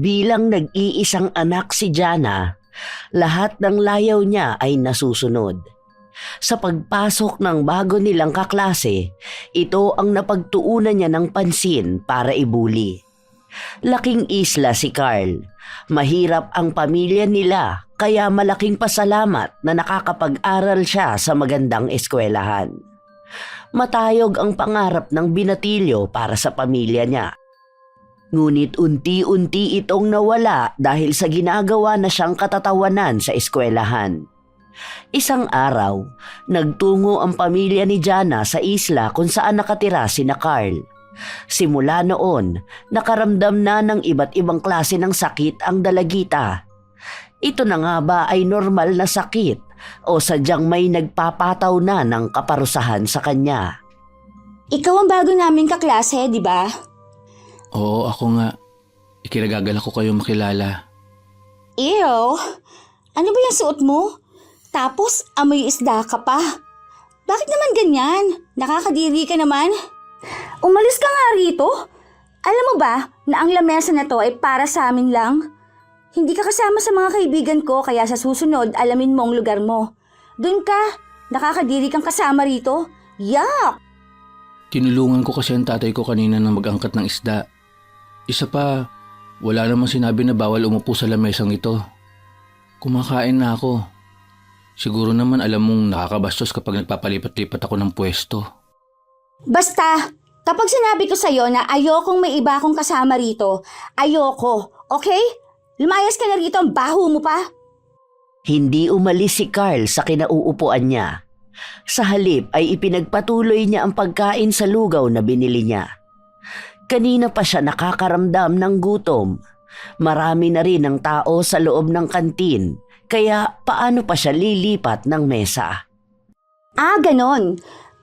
Bilang nag-iisang anak si Jana, lahat ng layaw niya ay nasusunod. Sa pagpasok ng bago nilang kaklase, ito ang napagtuunan niya ng pansin para ibuli. Laking isla si Carl. Mahirap ang pamilya nila kaya malaking pasalamat na nakakapag-aral siya sa magandang eskwelahan. Matayog ang pangarap ng binatilyo para sa pamilya niya. Ngunit unti-unti itong nawala dahil sa ginagawa na siyang katatawanan sa eskwelahan. Isang araw, nagtungo ang pamilya ni Jana sa isla kung saan nakatira sina Carl. Simula noon, nakaramdam na ng iba't ibang klase ng sakit ang dalagita. Ito na nga ba ay normal na sakit o sadyang may nagpapataw na ng kaparusahan sa kanya? Ikaw ang bago naming kaklase, di ba? Oo, ako nga. Ikinagagalak ko kayo makilala. Ew! Ano ba yung suot mo? Tapos amoy isda ka pa. Bakit naman ganyan? Nakakadiri ka naman. Umalis ka nga rito. Alam mo ba na ang lamesa na to ay para sa amin lang? Hindi ka kasama sa mga kaibigan ko kaya sa susunod alamin mo ang lugar mo. Doon ka. Nakakadiri kang kasama rito. Yuck! Tinulungan ko kasi ang tatay ko kanina ng mag-angkat ng isda. Isa pa, wala namang sinabi na bawal umupo sa lamesang ito. Kumakain na ako. Siguro naman alam mong nakakabastos kapag nagpapalipat-lipat ako ng pwesto. Basta, kapag sinabi ko sa'yo na ayokong may iba akong kasama rito, ayoko, okay? Lumayas ka na rito, ang baho mo pa. Hindi umalis si Carl sa kinauupuan niya. Sa halip ay ipinagpatuloy niya ang pagkain sa lugaw na binili niya. Kanina pa siya nakakaramdam ng gutom. Marami na rin ang tao sa loob ng kantin, kaya paano pa siya lilipat ng mesa? Ah, ganon.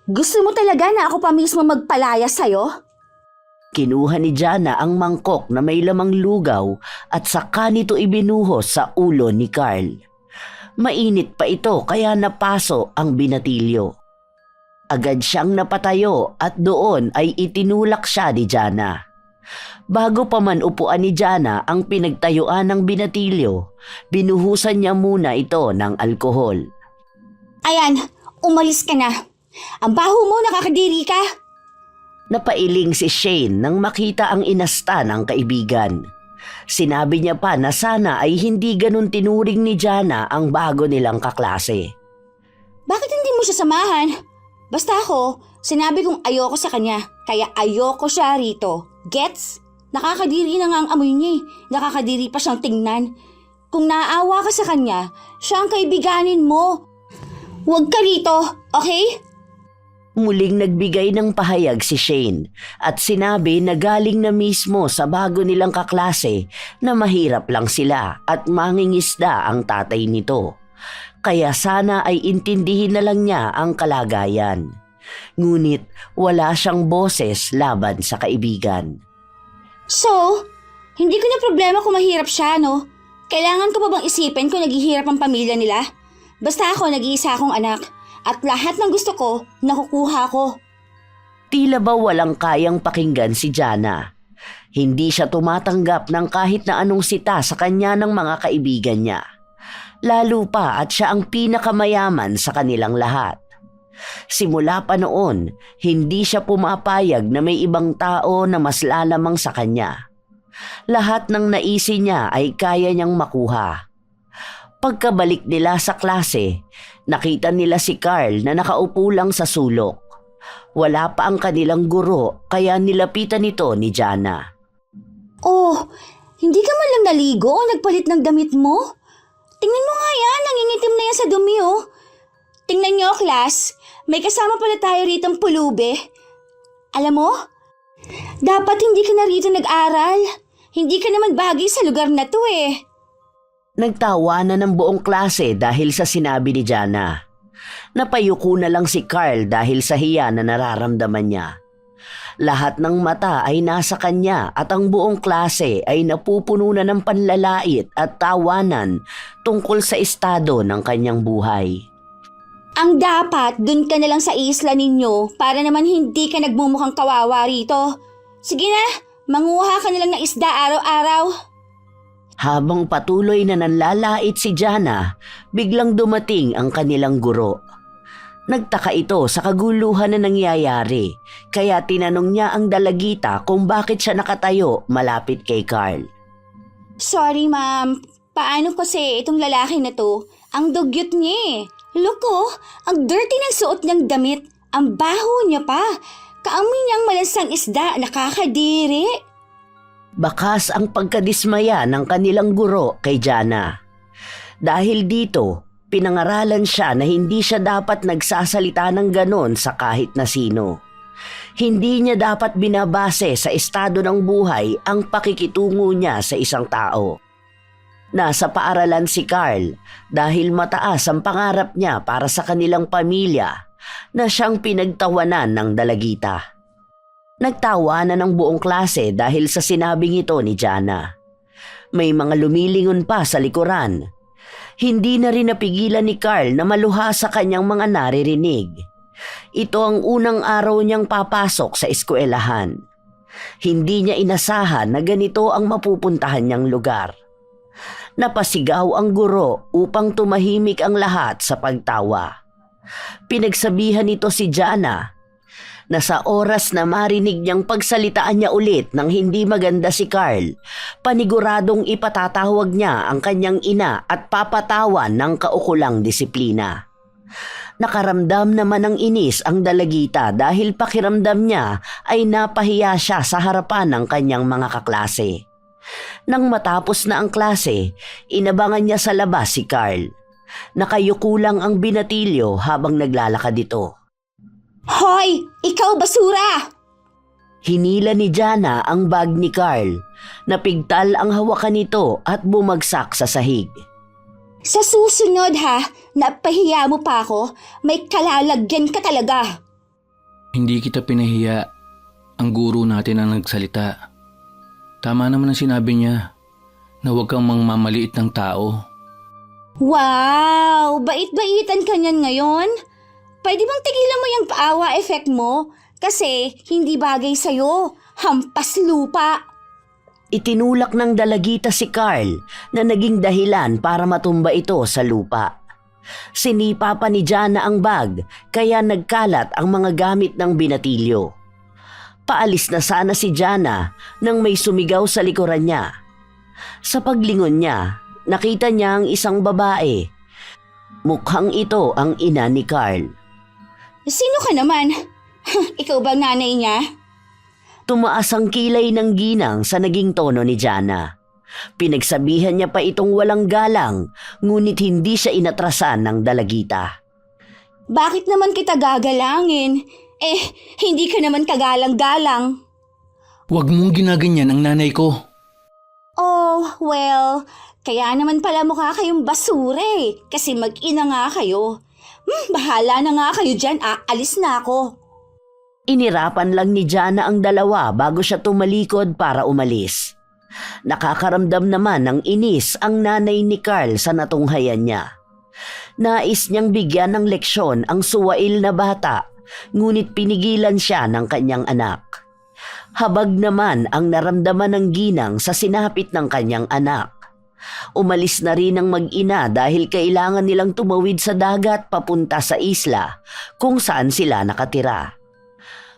Gusto mo talaga na ako pa mismo magpalaya sa'yo? Kinuha ni Jana ang mangkok na may lamang lugaw at saka nito ibinuhos sa ulo ni Carl. Mainit pa ito kaya napaso ang binatilyo. Agad siyang napatayo at doon ay itinulak siya ni Jana. Bago pa man upuan ni Jana ang pinagtayuan ng binatilyo, binuhusan niya muna ito ng alkohol. Ayan, umalis ka na. Ang baho mo, nakakadiri ka. Napailing si Shane nang makita ang inasta ng kaibigan. Sinabi niya pa na sana ay hindi ganun tinuring ni Jana ang bago nilang kaklase. Bakit hindi mo siya samahan? Basta ako, sinabi kong ayoko sa kanya, kaya ayoko siya rito. Gets? Nakakadiri na nga ang amoy niya eh. Nakakadiri pa siyang tingnan. Kung naaawa ka sa kanya, siya ang kaibiganin mo. Huwag ka rito, okay? Muling nagbigay ng pahayag si Shane at sinabi na galing na mismo sa bago nilang kaklase na mahirap lang sila at mangingisda ang tatay nito. Kaya sana ay intindihin na lang niya ang kalagayan. Ngunit wala siyang boses laban sa kaibigan. So, hindi ko na problema kung mahirap siya, no? Kailangan ko pa bang isipin kung naghihirap ang pamilya nila? Basta ako nag-iisa akong anak at lahat ng gusto ko, nakukuha ko. Tila ba walang kayang pakinggan si Jana? Hindi siya tumatanggap ng kahit na anong sita sa kanya ng mga kaibigan niya. Lalo pa at siya ang pinakamayaman sa kanilang lahat. Simula pa noon, hindi siya pumapayag na may ibang tao na mas lalamang sa kanya. Lahat ng naisi niya ay kaya niyang makuha. Pagkabalik nila sa klase, nakita nila si Carl na nakaupo lang sa sulok. Wala pa ang kanilang guro kaya nilapitan ito ni Jana. Oh, hindi ka man lang naligo o nagpalit ng damit mo? Tingnan mo nga yan, nangingitim na yan sa dumi oh. Tingnan niyo, class, may kasama pala tayo ritong pulube. Alam mo, dapat hindi ka na rito nag-aral. Hindi ka naman bagay sa lugar na to eh. Nagtawa na ng buong klase dahil sa sinabi ni Jana. Napayuko na lang si Carl dahil sa hiya na nararamdaman niya. Lahat ng mata ay nasa kanya at ang buong klase ay napupuno na ng panlalait at tawanan tungkol sa estado ng kanyang buhay. Ang dapat, dun ka na lang sa isla ninyo para naman hindi ka nagmumukhang kawawa rito. Sige na, manguha ka na lang ng isda araw-araw. Habang patuloy na nanlalait si Jana, biglang dumating ang kanilang guro. Nagtaka ito sa kaguluhan na nangyayari, kaya tinanong niya ang dalagita kung bakit siya nakatayo malapit kay Carl. Sorry ma'am, paano kasi itong lalaki na to? Ang dugyot niya eh. Look oh, ang dirty ng suot niyang damit. Ang baho niya pa. Kaamoy niyang malansang isda, nakakadiri. Bakas ang pagkadismaya ng kanilang guro kay Jana. Dahil dito, pinangaralan siya na hindi siya dapat nagsasalita ng ganon sa kahit na sino. Hindi niya dapat binabase sa estado ng buhay ang pakikitungo niya sa isang tao. Nasa paaralan si Carl dahil mataas ang pangarap niya para sa kanilang pamilya na siyang pinagtawanan ng dalagita. Nagtawanan ng buong klase dahil sa sinabing ito ni Jana. May mga lumilingon pa sa likuran. Hindi na rin napigilan ni Carl na maluha sa kanyang mga naririnig. Ito ang unang araw niyang papasok sa eskwelahan. Hindi niya inasahan na ganito ang mapupuntahan niyang lugar. Napasigaw ang guro upang tumahimik ang lahat sa pagtawa. Pinagsabihan nito si Jana na sa oras na marinig niyang pagsalitaan niya ulit ng hindi maganda si Carl, paniguradong ipatatawag niya ang kanyang ina at papatawan ng kaukulang disiplina. Nakaramdam naman ng inis ang dalagita dahil pakiramdam niya ay napahiya siya sa harapan ng kanyang mga kaklase. Nang matapos na ang klase, inabangan niya sa labas si Carl. Nakayuko lang ang binatilyo habang naglalakad ito. Hoy! Ikaw basura! Hinila ni Jana ang bag ni Carl. Napigtal ang hawakan nito at bumagsak sa sahig. Sa susunod ha, napahiya mo pa ako, may kalalagyan ka talaga. Hindi kita pinahiya. Ang guro natin ang nagsalita. Tama naman ang sinabi niya na huwag kang mangmamaliit ng tao. Wow! Bait-baitan ka niyan ngayon? Pwede bang tigilan mo yung paawa effect mo? Kasi hindi bagay sa'yo. Hampas lupa. Itinulak ng dalagita si Carl na naging dahilan para matumba ito sa lupa. Sinipa pa ni Jana ang bag kaya nagkalat ang mga gamit ng binatilyo. Paalis na sana si Jana nang may sumigaw sa likuran niya. Sa paglingon niya, nakita niya ang isang babae. Mukhang ito ang ina ni Carl. Sino ka naman? Ikaw bang nanay niya? Tumaas ang kilay ng ginang sa naging tono ni Jana. Pinagsabihan niya pa itong walang galang, ngunit hindi siya inatrasan ng dalagita. Bakit naman kita gagalangin? Hindi ka naman kagalang-galang. Huwag mong ginaganyan ang nanay ko. Oh, well, kaya naman pala mukha kayong basura eh, kasi mag-ina nga kayo. Bahala na nga kayo dyan, aalis na ako. Inirapan lang ni Jana ang dalawa bago siya tumalikod para umalis. Nakakaramdam naman ng inis ang nanay ni Carl sa natunghayan niya. Nais niyang bigyan ng leksyon ang suwail na bata, ngunit pinigilan siya ng kanyang anak. Habag naman ang naramdaman ng ginang sa sinapit ng kanyang anak. Umalis na rin ang mag-ina dahil kailangan nilang tumawid sa dagat papunta sa isla kung saan sila nakatira.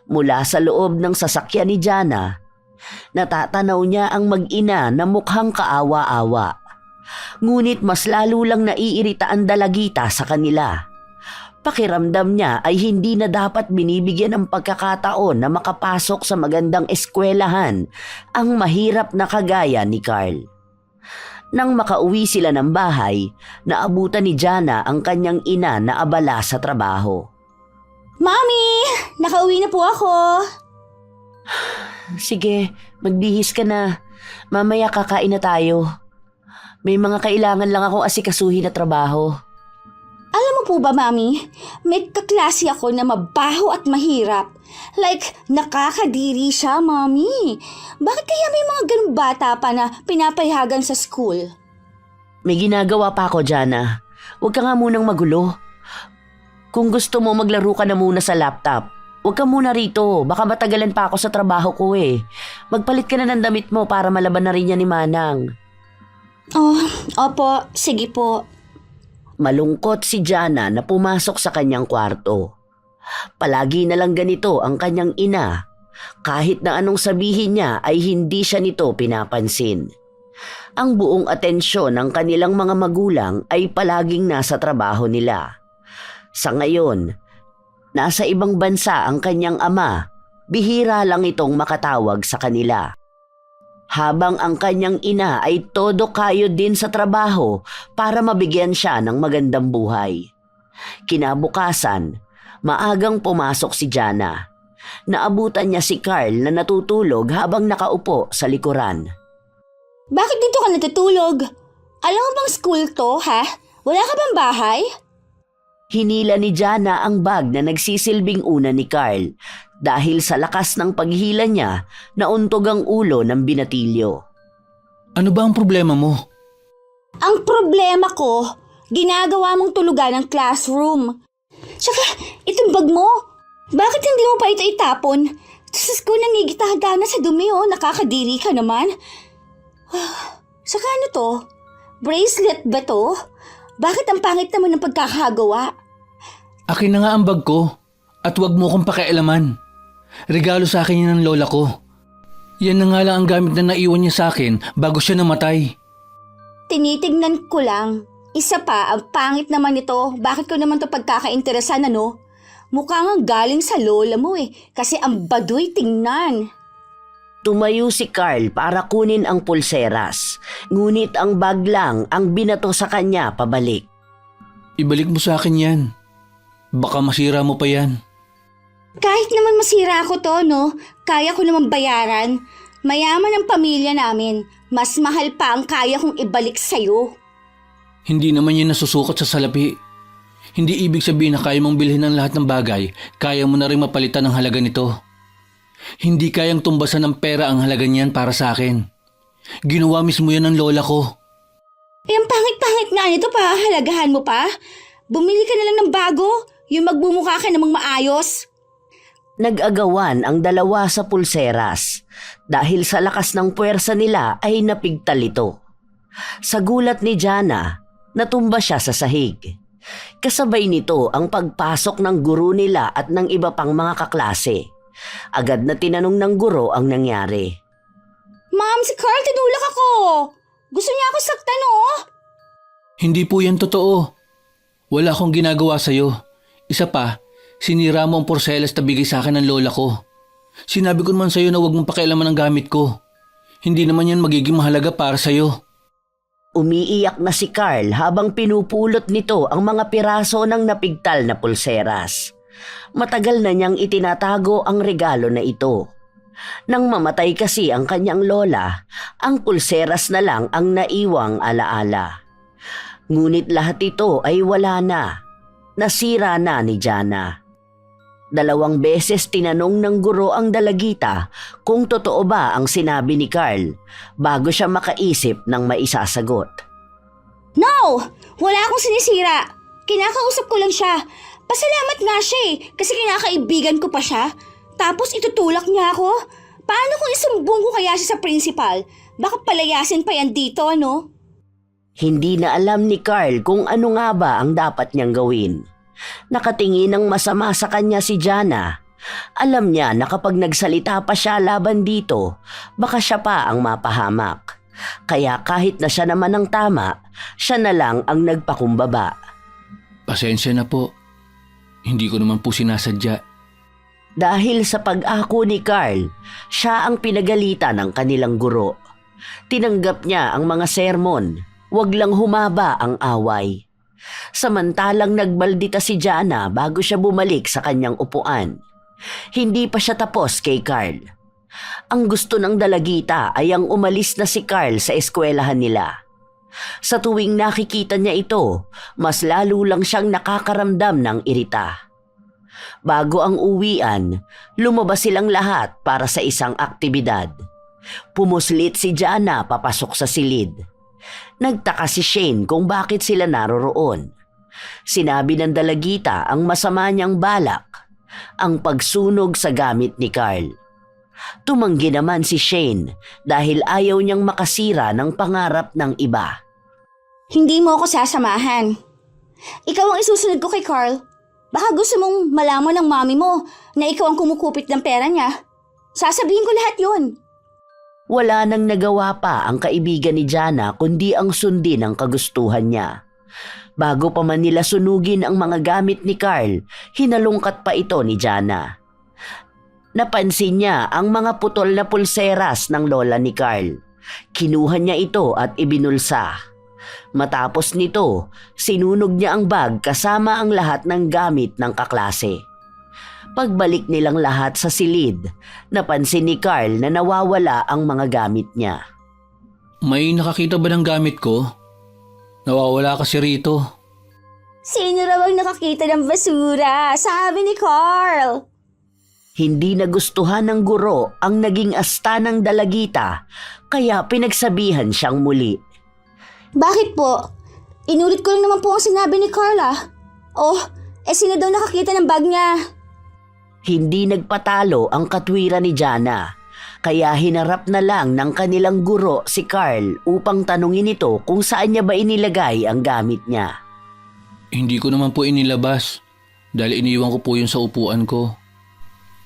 Mula sa loob ng sasakyan ni Jana, natatanaw niya ang mag-ina na mukhang kaawa-awa. Ngunit mas lalo lang naiirita ang dalagita sa kanila. Pakiramdam niya ay hindi na dapat binibigyan ng pagkakataon na makapasok sa magandang eskwelahan ang mahirap na kagaya ni Carl. Nang makauwi sila ng bahay, naabutan ni Jana ang kanyang ina na abala sa trabaho. Mami! Nakauwi na po ako. Sige, magbihis ka na. Mamaya kakain na tayo. May mga kailangan lang akong asikasuhin na trabaho. Alam mo po ba, Mami? May kaklase ako na mabaho at mahirap. Like, nakakadiri siya, Mami. Bakit kaya may mga ganung bata pa na pinapayagan sa school? May ginagawa pa ako, Jana. Huwag ka nga munang magulo. Kung gusto mo, maglaro ka na muna sa laptop. Huwag ka muna rito. Baka matagalan pa ako sa trabaho ko eh. Magpalit ka na ng damit mo para malaban na rin yan ni Manang. Oh, opo, sige po. Malungkot si Jana na pumasok sa kanyang kwarto. Palagi na lang ganito ang kanyang ina. Kahit na anong sabihin niya ay hindi siya nito pinapansin. Ang buong atensyon ng kanilang mga magulang ay palaging nasa trabaho nila. Sa ngayon, nasa ibang bansa ang kanyang ama, bihira lang itong makatawag sa kanila. Habang ang kanyang ina ay todo kayod din sa trabaho para mabigyan siya ng magandang buhay. Kinabukasan, maagang pumasok si Jana. Naabutan niya si Carl na natutulog habang nakaupo sa likuran. Bakit dito ka natutulog? Alam mo bang school to, ha? Wala ka bang bahay? Hinila ni Jana ang bag na nagsisilbing una ni Carl dahil sa lakas ng paghila niya nauntog ang ulo ng binatilyo. Ano ba ang problema mo? Ang problema ko, ginagawa mong tulugan ng classroom. Tsaka, itong bag mo, bakit hindi mo pa ito itapon? Sa school nangigitahaga na sa dumi, nakakadiri ka naman. Saka ano to? Bracelet ba to? Bakit ang pangit naman ng pagkakagawa? Akin na nga ang bag ko at wag mo kong pakialaman. Regalo sa akin yan ng lola ko. Yan na nga lang ang gamit na naiwan niya sa akin bago siya namatay. Tinitignan ko lang. Isa pa, ang pangit naman ito. Bakit ko naman to pagkakainteresan, ano? Mukhang galing sa lola mo kasi ang baduy tingnan. Tumayo si Carl para kunin ang pulseras, ngunit ang bag lang ang binato sa kanya pabalik. Ibalik mo sa akin yan. Baka masira mo pa yan. Kahit naman masira ko to, no? Kaya ko naman bayaran. Mayaman ang pamilya namin. Mas mahal pa ang kaya kong ibalik sa'yo. Hindi naman yan nasusukat sa salapi. Hindi ibig sabihin na kaya mong bilhin ang lahat ng bagay, kaya mo na rin mapalitan ang halaga nito. Hindi kayang tumbasan ng pera ang halaga niyan para sa akin. Ginawa mismo yan ng lola ko. Ang pangit-pangit nga nito pa, halagahan mo pa. Bumili ka na lang ng bago, yung magbumukha ka namang maayos. Nag-agawan ang dalawa sa pulseras dahil sa lakas ng puwersa nila ay napigtal ito. Sa gulat ni Jana, natumba siya sa sahig. Kasabay nito ang pagpasok ng guro nila at ng iba pang mga kaklase. Agad na tinanong ng guro ang nangyari. Ma'am, si Carl tinulak ako. Gusto niya ako saktan, oh. Hindi po yan totoo. Wala akong ginagawa sa'yo. Isa pa, sinira mo ang porselas na bigay sa akin ng lola ko. Sinabi ko naman sa'yo na huwag mong pakialaman ang gamit ko. Hindi naman yan magiging mahalaga para sa'yo. Umiiyak na si Carl habang pinupulot nito ang mga piraso ng napigtal na pulseras. Matagal na niyang itinatago ang regalo na ito. Nang mamatay kasi ang kanyang lola, ang pulseras na lang ang naiwang alaala. Ngunit lahat ito ay wala na. Nasira na ni Jana. 2 beses tinanong ng guro ang dalagita kung totoo ba ang sinabi ni Carl bago siya makaisip ng maisasagot. No! Wala akong sinisira. Kinakausap ko lang siya. Pasalamat nga siya kasi kinakaibigan ko pa siya. Tapos itutulak niya ako. Paano kung isumbong ko kaya siya sa principal? Baka palayasin pa yan dito, ano? Hindi na alam ni Carl kung ano nga ba ang dapat niyang gawin. Nakatingin ng masama sa kanya si Jana. Alam niya na kapag nagsalita pa siya laban dito, baka siya pa ang mapahamak. Kaya kahit na siya naman ang tama, siya na lang ang nagpakumbaba. Pasensya na po. Hindi ko naman po sinasadya. Dahil sa pag-ako ni Carl, siya ang pinagalitan ng kanilang guro. Tinanggap niya ang mga sermon, wag lang humaba ang away. Samantalang nagbaldita si Jana bago siya bumalik sa kanyang upuan. Hindi pa siya tapos kay Carl. Ang gusto ng dalagita ay ang umalis na si Carl sa eskwelahan nila. Sa tuwing nakikita niya ito, mas lalo lang siyang nakakaramdam ng irita. Bago ang uwian, lumabas silang lahat para sa isang aktibidad. Pumuslit si Jana papasok sa silid. Nagtaka si Shane kung bakit sila naroroon. Sinabi ng dalagita ang masama niyang balak, ang pagsunog sa gamit ni Carl. Tumanggi naman si Shane dahil ayaw niyang makasira ng pangarap ng iba. Hindi mo ako sasamahan. Ikaw ang isusunod ko kay Carl. Baka gusto mong malaman ng mami mo na ikaw ang kumukupit ng pera niya. Sasabihin ko lahat yun. Wala nang nagawa pa ang kaibigan ni Jana kundi ang sundin ang kagustuhan niya. Bago pa man nila sunugin ang mga gamit ni Carl, hinalungkat pa ito ni Jana. Napansin niya ang mga putol na pulseras ng lola ni Carl. Kinuha niya ito at ibinulsa. Matapos nito, sinunog niya ang bag kasama ang lahat ng gamit ng kaklase. Pagbalik nilang lahat sa silid, napansin ni Carl na nawawala ang mga gamit niya. May nakakita ba ng gamit ko? Nawawala kasi rito. Sino raw ang nakakita ng basura? Sabi ni Carl. Hindi nagustuhan ng guro ang naging asta ng dalagita, kaya pinagsabihan siyang muli. Bakit po? Inulit ko lang naman po ang sinabi ni Carla. Oh, sino daw nakakita ng bag niya? Hindi nagpatalo ang katwiran ni Jana, kaya hinarap na lang ng kanilang guro si Carl upang tanungin ito kung saan niya ba inilagay ang gamit niya. Hindi ko naman po inilabas dahil iniwan ko po yun sa upuan ko.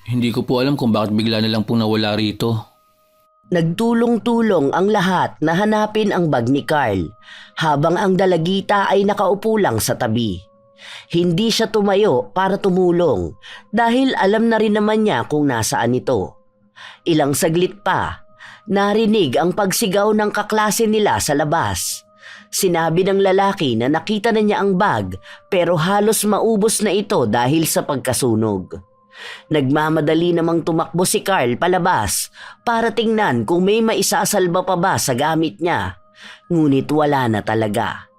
Hindi ko po alam kung bakit bigla na lang pong nawala rito. Nagtulong-tulong ang lahat na hanapin ang bag ni Carl habang ang dalagita ay nakaupo lang sa tabi. Hindi siya tumayo para tumulong dahil alam na rin naman niya kung nasaan ito. Ilang saglit pa, narinig ang pagsigaw ng kaklase nila sa labas. Sinabi ng lalaki na nakita na niya ang bag pero halos maubos na ito dahil sa pagkasunog. Nagmamadali namang tumakbo si Carl palabas para tingnan kung may maisasalba pa ba sa gamit niya. Ngunit wala na talaga.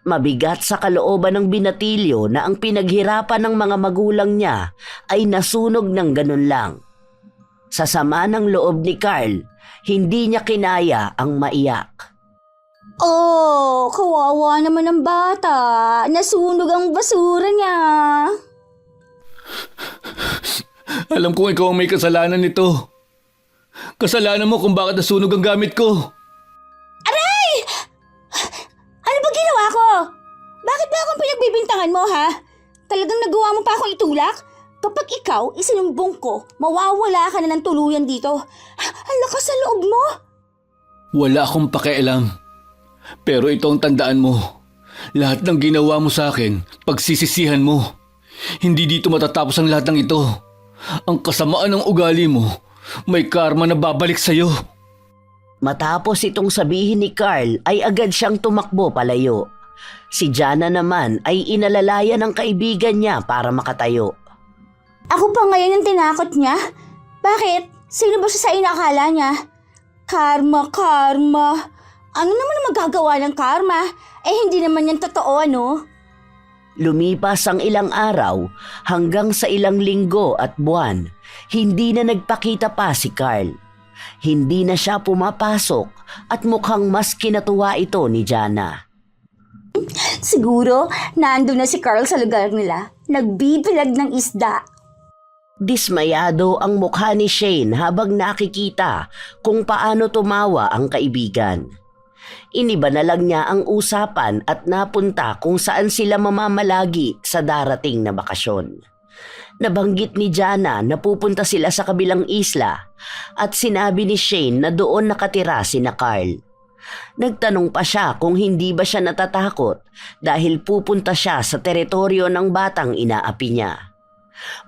Mabigat sa kalooban ng binatilyo na ang pinaghirapan ng mga magulang niya ay nasunog ng ganun lang. Sa sama ng loob ni Carl, hindi niya kinaya ang maiyak. Oh, kawawa naman ang bata. Nasunog ang basura niya. Alam kong ikaw ang may kasalanan nito. Kasalanan mo kung bakit nasunog ang gamit ko. Aray! Ano ba ginawa ko? Bakit ba akong pinagbibintangan mo, ha? Talagang nagawa mo pa akong itulak? Kapag ikaw isinumbong ko, mawawala ka na ng tuluyan dito. Ang lakas sa loob mo. Wala akong pakialam. Pero ito ang tandaan mo. Lahat ng ginawa mo sa akin, pagsisisihan mo. Hindi dito matatapos ang lahat ng ito. Ang kasamaan ng ugali mo, may karma na babalik sa'yo. Matapos itong sabihin ni Carl ay agad siyang tumakbo palayo. Si Jana naman ay inalalaya ng kaibigan niya para makatayo. Ako pa ngayon ang tinakot niya? Bakit? Sino ba siya sa inakala niya? Karma, karma. Ano naman ang magagawa ng karma? Hindi naman yan totoo, ano? Lumipas ang ilang araw hanggang sa ilang linggo at buwan, hindi na nagpakita pa si Carl. Hindi na siya pumapasok at mukhang mas kinatuwa ito ni Jana. Siguro, nandun na si Carl sa lugar nila. Nagbibilag ng isda. Dismayado ang mukha ni Shane habang nakikita kung paano tumawa ang kaibigan. Iniba na lang niya ang usapan at napunta kung saan sila mamamalagi sa darating na bakasyon. Nabanggit ni Jana na pupunta sila sa kabilang isla at sinabi ni Shane na doon nakatira sina Carl. Nagtanong pa siya kung hindi ba siya natatakot dahil pupunta siya sa teritoryo ng batang inaapi niya.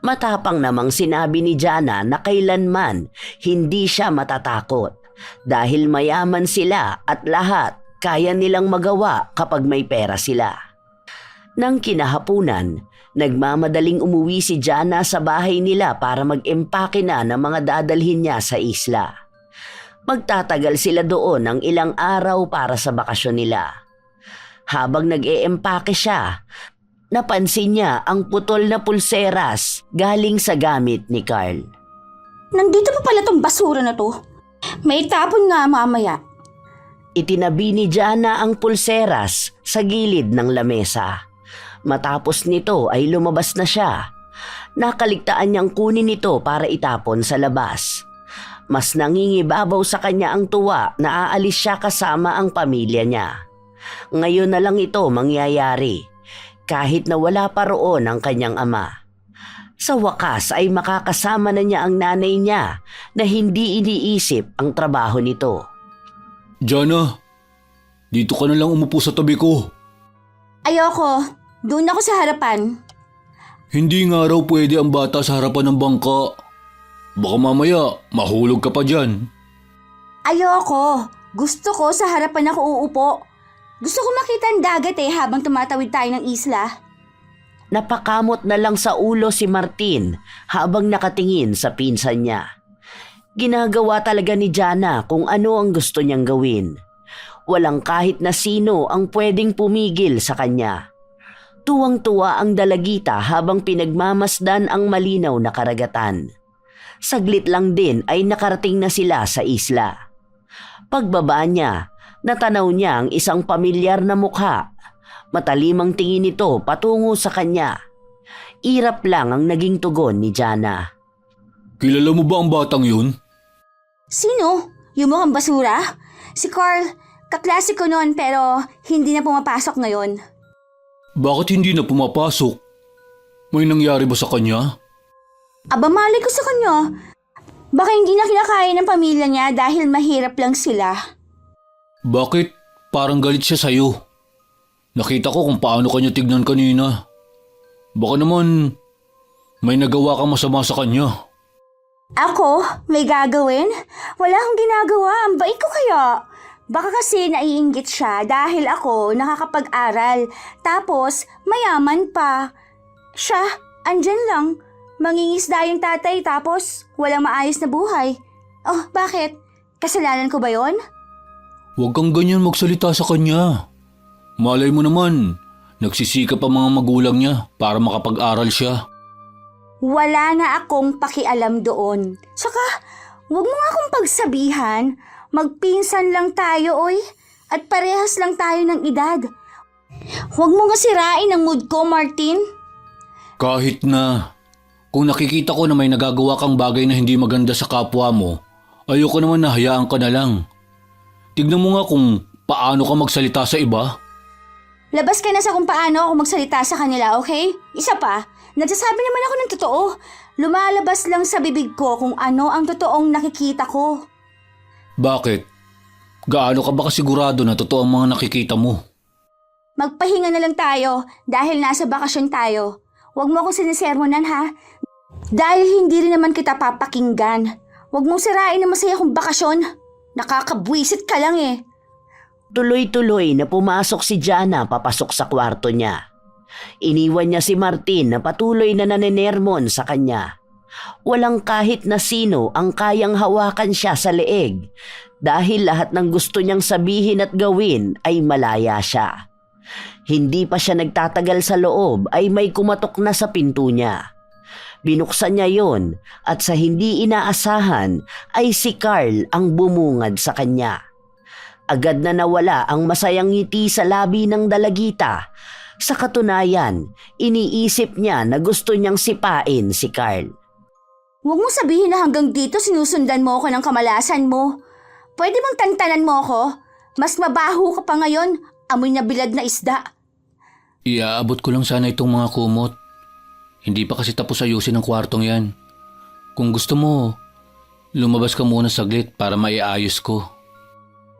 Matapang namang sinabi ni Jana na kailanman hindi siya matatakot dahil mayaman sila at lahat kaya nilang magawa kapag may pera sila. Nang kinahapunan, nagmamadaling umuwi si Jana sa bahay nila para mag-empake na ng mga dadalhin niya sa isla. Magtatagal sila doon ng ilang araw para sa bakasyon nila. Habang nag-eempake siya, napansin niya ang putol na pulseras galing sa gamit ni Carl. Nandito pa pala tong basura na to. May tapon nga mamaya. Itinabi ni Jana ang pulseras sa gilid ng lamesa. Matapos nito ay lumabas na siya. Nakaligtaan niyang kunin ito para itapon sa labas. Mas nangingibabaw sa kanya ang tuwa na aalis siya kasama ang pamilya niya. Ngayon na lang ito mangyayari, kahit na wala pa roon ang kanyang ama. Sa wakas ay makakasama na niya ang nanay niya na hindi iniisip ang trabaho nito. Jana, dito ka na lang umupo sa tabi ko. Ayoko. Doon ako sa harapan. Hindi nga raw pwede ang bata sa harapan ng bangka. Baka mamaya, mahulog ka pa dyan. Ayoko. Gusto ko sa harapan ako uupo. Gusto ko makita ang dagat habang tumatawid tayo ng isla. Napakamot na lang sa ulo si Martin habang nakatingin sa pinsan niya. Ginagawa talaga ni Jana kung ano ang gusto niyang gawin. Walang kahit na sino ang pwedeng pumigil sa kanya. Tuwang-tuwa ang dalagita habang pinagmamasdan ang malinaw na karagatan. Saglit lang din ay nakarating na sila sa isla. Pagbaba niya, natanaw niya ang isang pamilyar na mukha. Matalimang tingin nito patungo sa kanya. Irap lang ang naging tugon ni Jana. Kilala mo ba ang batang yun? Sino? Yung mukhang basura? Si Carl. Kaklase ko noon pero hindi na pumapasok ngayon. Bakit hindi na pumapasok? May nangyari ba sa kanya? Aba, mali ko sa kanya. Baka hindi na kinakain ng pamilya niya dahil mahirap lang sila. Bakit? Parang galit siya sa'yo. Nakita ko kung paano kanya tignan kanina. Baka naman may nagawa kang masama sa kanya. Ako? May gagawin? Wala akong ginagawa. Ang bait ko kaya. Baka kasi naiinggit siya dahil ako nakakapag-aral. Tapos mayaman pa. Siya, andyan lang. Mangingisda yung tatay tapos walang maayos na buhay. Oh, bakit? Kasalanan ko ba yon? Huwag kang ganyan magsalita sa kanya. Malay mo naman, nagsisikap ang mga magulang niya para makapag-aral siya. Wala na akong pakialam doon. Saka, huwag mo nga akong pagsabihan. Magpinsan lang tayo, oy. At parehas lang tayo ng edad. Huwag mo nga sirain ang mood ko, Martin. Kahit na, kung nakikita ko na may nagagawa kang bagay na hindi maganda sa kapwa mo, ayoko naman na hayaan ka na lang. Tignan mo nga kung paano ka magsalita sa iba. Labas ka na sa kung paano ako magsalita sa kanila, okay? Isa pa, nagsasabi naman ako ng totoo. Lumalabas lang sa bibig ko kung ano ang totoong nakikita ko. Bakit? Gaano ka ba kasigurado na totoo ang mga nakikita mo? Magpahinga na lang tayo dahil nasa bakasyon tayo. Huwag mo akong sinisermonan ha. Dahil hindi rin naman kita papakinggan. Huwag mong sirain ang masaya kong bakasyon. Nakakabwisit ka lang eh. Tuloy-tuloy na pumasok si Jana papasok sa kwarto niya. Iniwan niya si Martin na patuloy na nanenermon sa kanya. Walang kahit na sino ang kayang hawakan siya sa leeg dahil lahat ng gusto niyang sabihin at gawin ay malaya siya. Hindi pa siya nagtatagal sa loob ay may kumatok na sa pinto niya. Binuksan niya yon at sa hindi inaasahan ay si Carl ang bumungad sa kanya. Agad na nawala ang masayang ngiti sa labi ng dalagita. Sa katunayan, iniisip niya na gusto niyang sipain si Carl. Huwag mong sabihin na hanggang dito sinusundan mo ako ng kamalasan mo. Pwede bang tantanan mo ako? Mas mabaho ka pa ngayon, amoy na bilad na isda. Iaabot ko lang sana itong mga kumot. Hindi pa kasi tapos ayusin ang kwartong yan. Kung gusto mo, lumabas ka muna saglit para maiayos ko.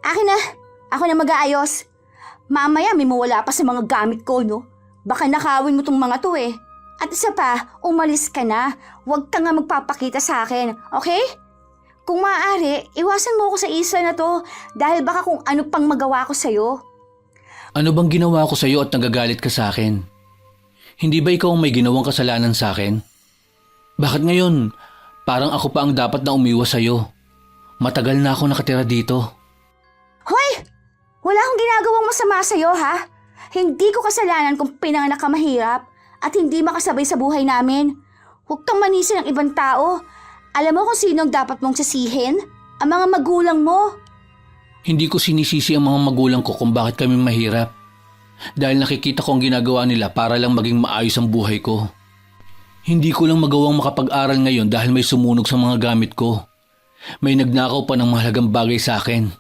Akin na, ako na mag-aayos. Mamaya may mawala pa sa mga gamit ko, no? Baka nakawin mo tong mga to eh. At isa pa, umalis ka na. Huwag ka nga magpapakita sa akin, okay? Kung maaari, iwasan mo ako sa isla na to dahil baka kung ano pang magawa ko sa'yo. Ano bang ginawa ko sa'yo at nagagalit ka sa akin? Hindi ba ikaw ang may ginawang kasalanan sa akin? Bakit ngayon, parang ako pa ang dapat na umiwas sa'yo? Matagal na ako nakatira dito. Hoy! Wala akong ginagawang masama sa'yo, ha? Hindi ko kasalanan kung pinanganak ka mahirap at hindi makasabay sa buhay namin. Huwag kang manisi ng ibang tao. Alam mo kung sino ang dapat mong sisihin? Ang mga magulang mo. Hindi ko sinisisi ang mga magulang ko kung bakit kami mahirap. Dahil nakikita ko ang ginagawa nila para lang maging maayos ang buhay ko. Hindi ko lang magawang makapag-aral ngayon dahil may sumunog sa mga gamit ko. May nagnakaw pa ng mahalagang bagay sa akin.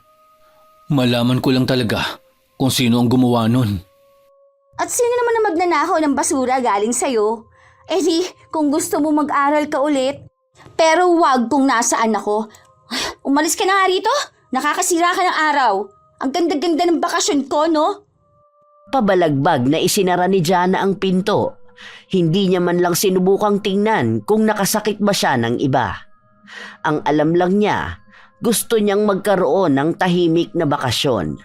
Malaman ko lang talaga kung sino ang gumawa nun. At sino naman na magnanakaw ng basura galing sa'yo? Eh di, kung gusto mo mag-aral ka ulit. Pero wag kung nasaan ako. Ay, umalis ka na nga rito. Nakakasira ka ng araw. Ang ganda-ganda ng bakasyon ko, no? Pabalagbag na isinara ni Jana ang pinto. Hindi niya man lang sinubukang tingnan kung nakasakit ba siya ng iba. Ang alam lang niya, gusto niyang magkaroon ng tahimik na bakasyon.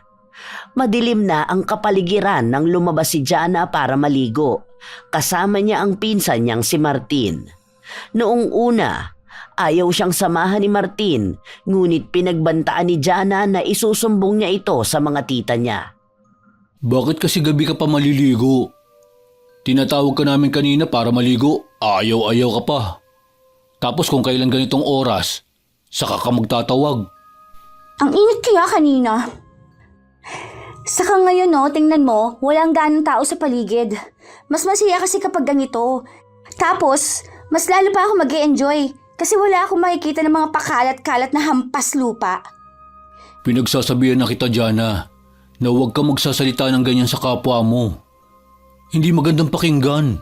Madilim na ang kapaligiran nang lumabas si Jana para maligo. Kasama niya ang pinsan niyang si Martin. Noong una, ayaw siyang samahan ni Martin, ngunit pinagbantaan ni Jana na isusumbong niya ito sa mga tita niya. Bakit kasi gabi ka pa maliligo? Tinatawag ka namin kanina para maligo, ayaw-ayaw ka pa. Tapos kung kailan ganitong oras, saka ka magtatawag. Ang init kaya kanina. Saka ngayon, no, tingnan mo, walang ganong tao sa paligid. Mas masaya kasi kapag ganito. Tapos, mas lalo pa ako mag-e-enjoy kasi wala akong makikita ng mga pakalat-kalat na hampas lupa. Pinagsasabihan na kita, Jana, na huwag ka magsasalita ng ganyan sa kapwa mo. Hindi magandang pakinggan.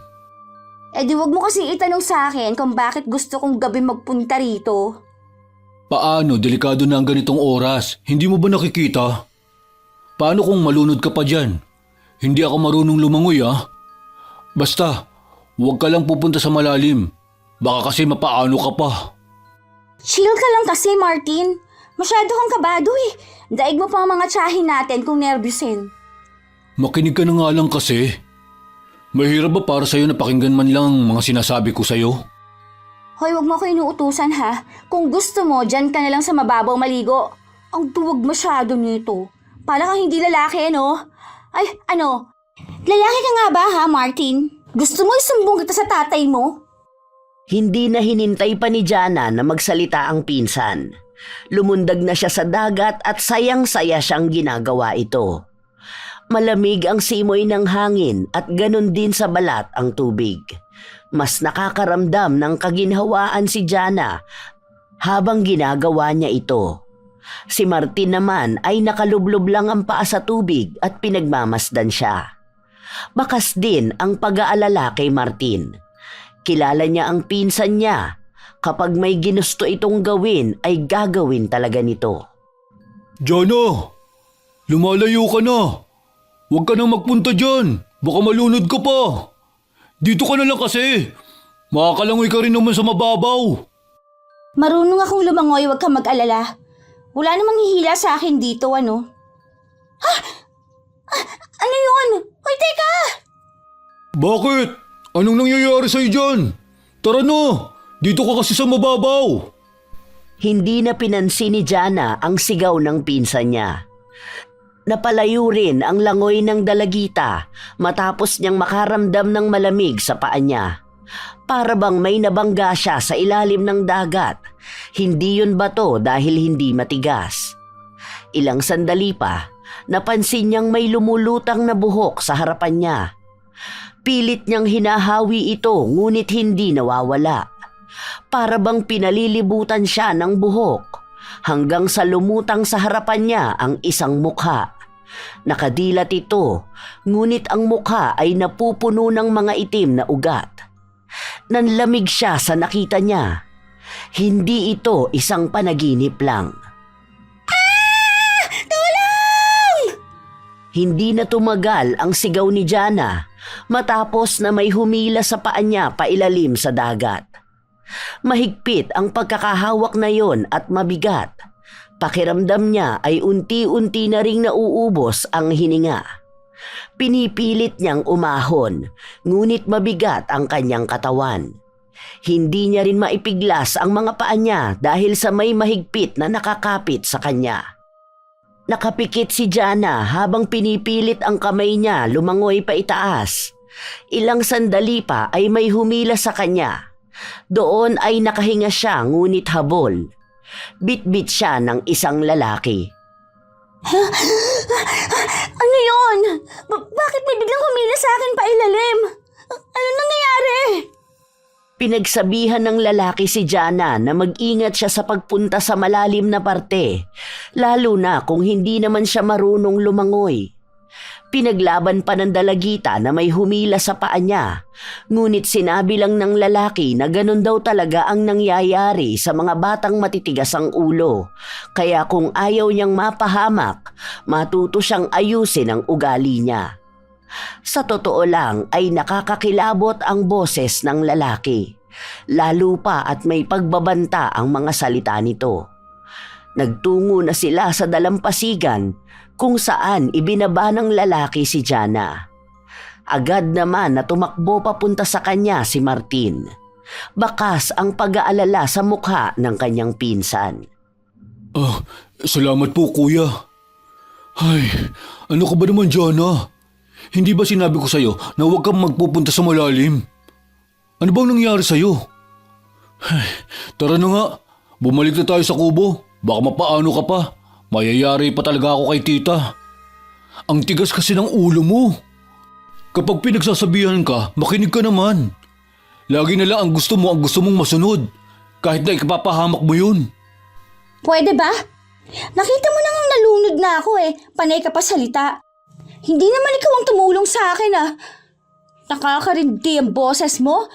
Eh di wag mo kasi itanong sa akin kung bakit gusto kong gabi magpunta rito. Paano? Delikado na ang ganitong oras. Hindi mo ba nakikita? Paano kung malunod ka pa dyan? Hindi ako marunong lumangoy Basta, huwag ka lang pupunta sa malalim. Baka kasi mapaano ka pa. Chill ka lang kasi, Martin. Masyado kang kabado eh. Daig mo pa ang mga tsahin natin kung nervyusin. Makinig ka na nga lang kasi. Mahirap ba para sa'yo na pakinggan man lang ang mga sinasabi ko sa'yo? Hoy, wag mo ko inuutusan ha. Kung gusto mo, dyan ka na lang sa mababaw maligo. Ang duwag masyado nito. Para kang hindi lalaki, no? Ay, ano? Lalaki ka nga ba ha, Martin? Gusto mo isumbong kita sa tatay mo? Hindi na hinintay pa ni Jana na magsalita ang pinsan. Lumundag na siya sa dagat at sayang-saya siyang ginagawa ito. Malamig ang simoy ng hangin at ganun din sa balat ang tubig. Mas nakakaramdam ng kaginhawaan si Jana habang ginagawa niya ito. Si Martin naman ay nakalublob lang ang paa sa tubig at pinagmamasdan siya. Bakas din ang pag-aalala kay Martin. Kilala niya ang pinsan niya. Kapag may ginusto itong gawin ay gagawin talaga nito. Jana, lumalayo ka na. Huwag ka nang magpunta dyan. Baka malunod ka pa. Dito ka na lang kasi. Makakalangoy ka rin naman sa mababaw. Marunong akong lumangoy, wag kang mag-alala. Wala namang hihila sa akin dito, ano? Ha? Ano yun? Hoy, teka! Bakit? Anong nangyayari sa'yo dyan? Tara na, dito ka kasi sa mababaw. Hindi na pinansin ni Jana ang sigaw ng pinsan niya. Napalayo rin ang langoy ng dalagita matapos niyang makaramdam ng malamig sa paa niya. Para bang may nabangga siya sa ilalim ng dagat. Hindi yun bato dahil hindi matigas. Ilang sandali pa, napansin niyang may lumulutang na buhok sa harapan niya. Pilit niyang hinahawi ito ngunit hindi nawawala. Para bang pinalilibutan siya ng buhok hanggang sa lumutang sa harapan niya ang isang mukha. Nakadilat ito, ngunit ang mukha ay napupuno ng mga itim na ugat. Nanlamig siya sa nakita niya. Hindi ito isang panaginip lang. Tulong! Hindi na tumagal ang sigaw ni Jana matapos na may humila sa paa niya pailalim sa dagat. Mahigpit ang pagkakahawak na yon at mabigat. Pakiramdam niya ay unti-unti na ring nauubos ang hininga. Pinipilit niyang umahon, ngunit mabigat ang kanyang katawan. Hindi niya rin maipiglas ang mga paa niya dahil sa may mahigpit na nakakapit sa kanya. Nakapikit si Jana habang pinipilit ang kamay niya lumangoy pa itaas. Ilang sandali pa ay may humila sa kanya. Doon ay nakahinga siya ngunit habol. Bit-bit siya ng isang lalaki. Ano yun? Bakit may biglang humila sa akin pa ilalim? Ano nangyayari? Pinagsabihan ng lalaki si Jana na mag-ingat siya sa pagpunta sa malalim na parte, lalo na kung hindi naman siya marunong lumangoy. Pinaglaban pa ng dalagita na may humila sa paa niya, ngunit sinabi lang ng lalaki na ganun daw talaga ang nangyayari sa mga batang matitigas ang ulo, kaya kung ayaw niyang mapahamak, matuto siyang ayusin ang ugali niya. Sa totoo lang ay nakakakilabot ang boses ng lalaki, lalo pa at may pagbabanta ang mga salita nito. Nagtungo na sila sa dalampasigan kung saan ibinaba ng lalaki si Jana. Agad naman na tumakbo papunta sa kanya si Martin. Bakas ang pag-aalala sa mukha ng kanyang pinsan. Salamat po kuya. Ay, ano ka ba naman Jana? Hindi ba sinabi ko sa'yo na huwag kang magpupunta sa malalim? Ano bang nangyari sa'yo? Ay, tara na nga, bumalik na tayo sa kubo. Baka mapaano ka pa. Mayayari pa talaga ako kay tita. Ang tigas kasi ng ulo mo. Kapag pinagsasabihan ka, makinig ka naman. Lagi na lang ang gusto mong masunod. Kahit na ikapapahamak mo yun. Pwede ba? Nakita mo na ngang nalunod na ako Panay ka pa salita. Hindi naman ikaw ang tumulong sa akin Nakakarindi ang boses mo.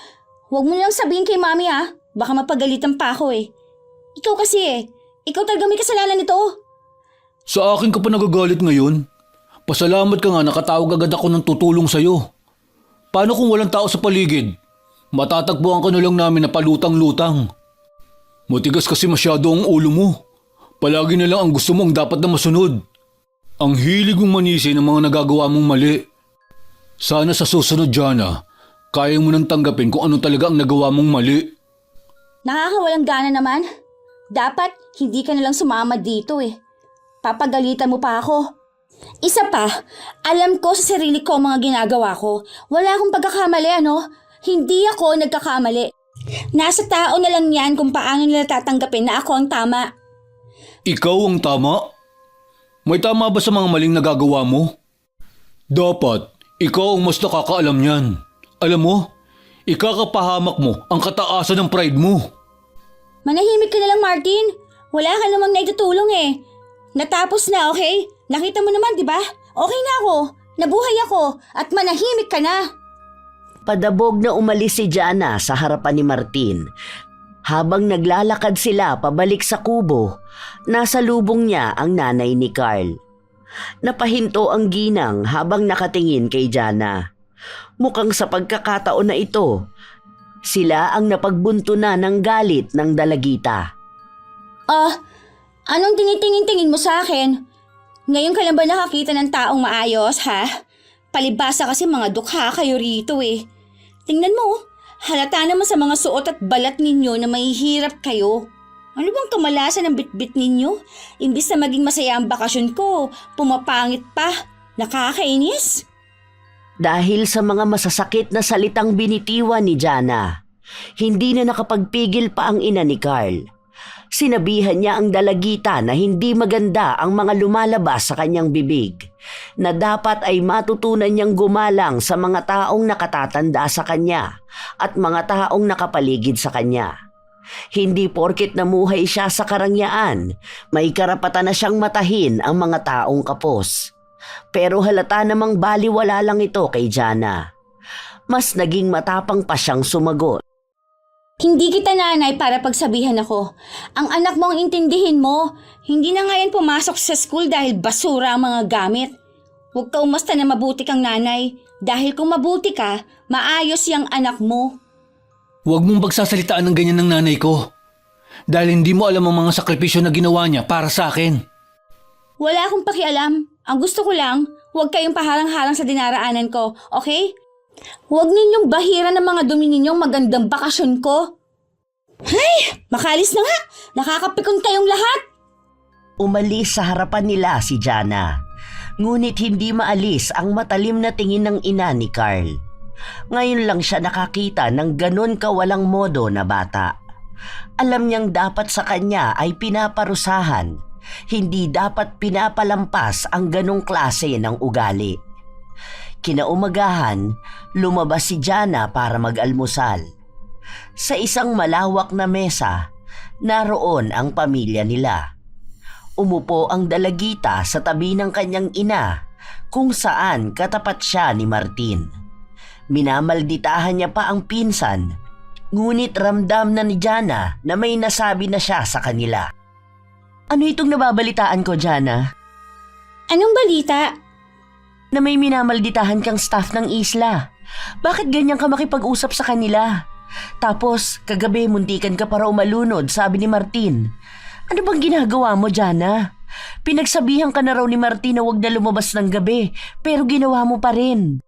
Huwag mo lang sabihin kay mami Baka mapagalitan pa ako Ikaw kasi Ikaw talaga may kasalanan nito. Sa akin ka pa nagagalit ngayon? Pasalamat ka nga nakatawag agad ako ng tutulong sa'yo. Paano kung walang tao sa paligid? Matatagpuan ka na lang namin na palutang-lutang. Matigas kasi masyado ang ulo mo. Palagi na lang ang gusto mo ang dapat na masunod. Ang hilig mong manisi ng mga nagagawa mong mali. Sana sa susunod, Jana, kaya mo nang tanggapin kung ano talaga ang nagawa mong mali. Nakakawalang gana naman. Dapat hindi ka nalang sumama dito Papagalitan mo pa ako. Isa pa, alam ko sa sarili ko ang mga ginagawa ko. Wala akong pagkakamali Hindi ako nagkakamali. Nasa tao na lang yan kung paano nila tatanggapin na ako ang tama. Ikaw ang tama? May tama ba sa mga maling nagagawa mo? Dapat, ikaw ang mas nakakaalam niyan. Alam mo, ikakapahamak mo ang kataasan ng pride mo. Manahimik ka na lang, Martin. Wala ka namang naitutulong Natapos na, okay? Nakita mo naman, di ba? Okay na ako. Nabuhay ako at manahimik ka na. Padabog na umalis si Jana sa harapan ni Martin. Habang naglalakad sila pabalik sa kubo, nasa lubong niya ang nanay ni Carl. Napahinto ang ginang habang nakatingin kay Jana. Mukhang sa pagkakataon na ito, sila ang napagbuntunan ng galit ng dalagita. Anong tinitingin-tingin mo sa akin? Ngayon ka lang ba nakakita ng taong maayos, ha? Palibasa kasi mga dukha kayo rito Tingnan mo, halata naman sa mga suot at balat ninyo na mahihirap kayo. Ano bang kamalasan ng bitbit ninyo? Imbis na maging masaya ang bakasyon ko, pumapangit pa. Nakakainis? Dahil sa mga masasakit na salitang binitiwan ni Jana, hindi na nakapagpigil pa ang ina ni Carl. Sinabihan niya ang dalagita na hindi maganda ang mga lumalabas sa kanyang bibig, na dapat ay matutunan niyang gumalang sa mga taong nakatatanda sa kanya at mga taong nakapaligid sa kanya. Hindi porket namuhay siya sa karangyaan, may karapatan na siyang matahin ang mga taong kapos. Pero halata namang baliwala lang ito kay Jana. Mas naging matapang pa siyang sumagot. Hindi kita nanay para pagsabihan ako. Ang anak mo ang intindihin mo. Hindi na ngayon pumasok sa school dahil basura ang mga gamit. Huwag ka umasta na mabuti kang nanay. Dahil kung mabuti ka, maayos yung anak mo. Huwag mong pagsasalitaan ng ganyan ng nanay ko. Dahil hindi mo alam ang mga sakripisyo na ginawa niya para sa akin. Wala akong pakialam. Ang gusto ko lang, huwag kayong paharang-harang sa dinaraanan ko, okay? Huwag ninyong bahira ng mga dumi ninyong magandang bakasyon ko. Ay, makalis na nga. Nakakapikon kayong lahat. Umalis sa harapan nila si Jana. Ngunit hindi maalis ang matalim na tingin ng ina ni Carl. Ngayon lang siya nakakita ng ganon kawalang modo na bata. Alam niyang dapat sa kanya ay pinaparusahan. Hindi dapat pinapalampas ang ganong klase ng ugali. Kinaumagahan, lumabas si Jana para mag-almusal. Sa isang malawak na mesa, naroon ang pamilya nila. Umupo ang dalagita sa tabi ng kanyang ina kung saan katapat siya ni Martin. Minamalditahan niya pa ang pinsan, ngunit ramdam na ni Jana na may nasabi na siya sa kanila. Ano itong nababalitaan ko, Jana? Anong balita? Na may minamalditahan kang staff ng isla. Bakit ganyan ka makipag-usap sa kanila? Tapos, kagabi muntikan ka para umalunod, sabi ni Martin. Ano bang ginagawa mo, Jana? Pinagsabihan ka na raw ni Martin na huwag na lumabas ng gabi, pero ginawa mo pa rin.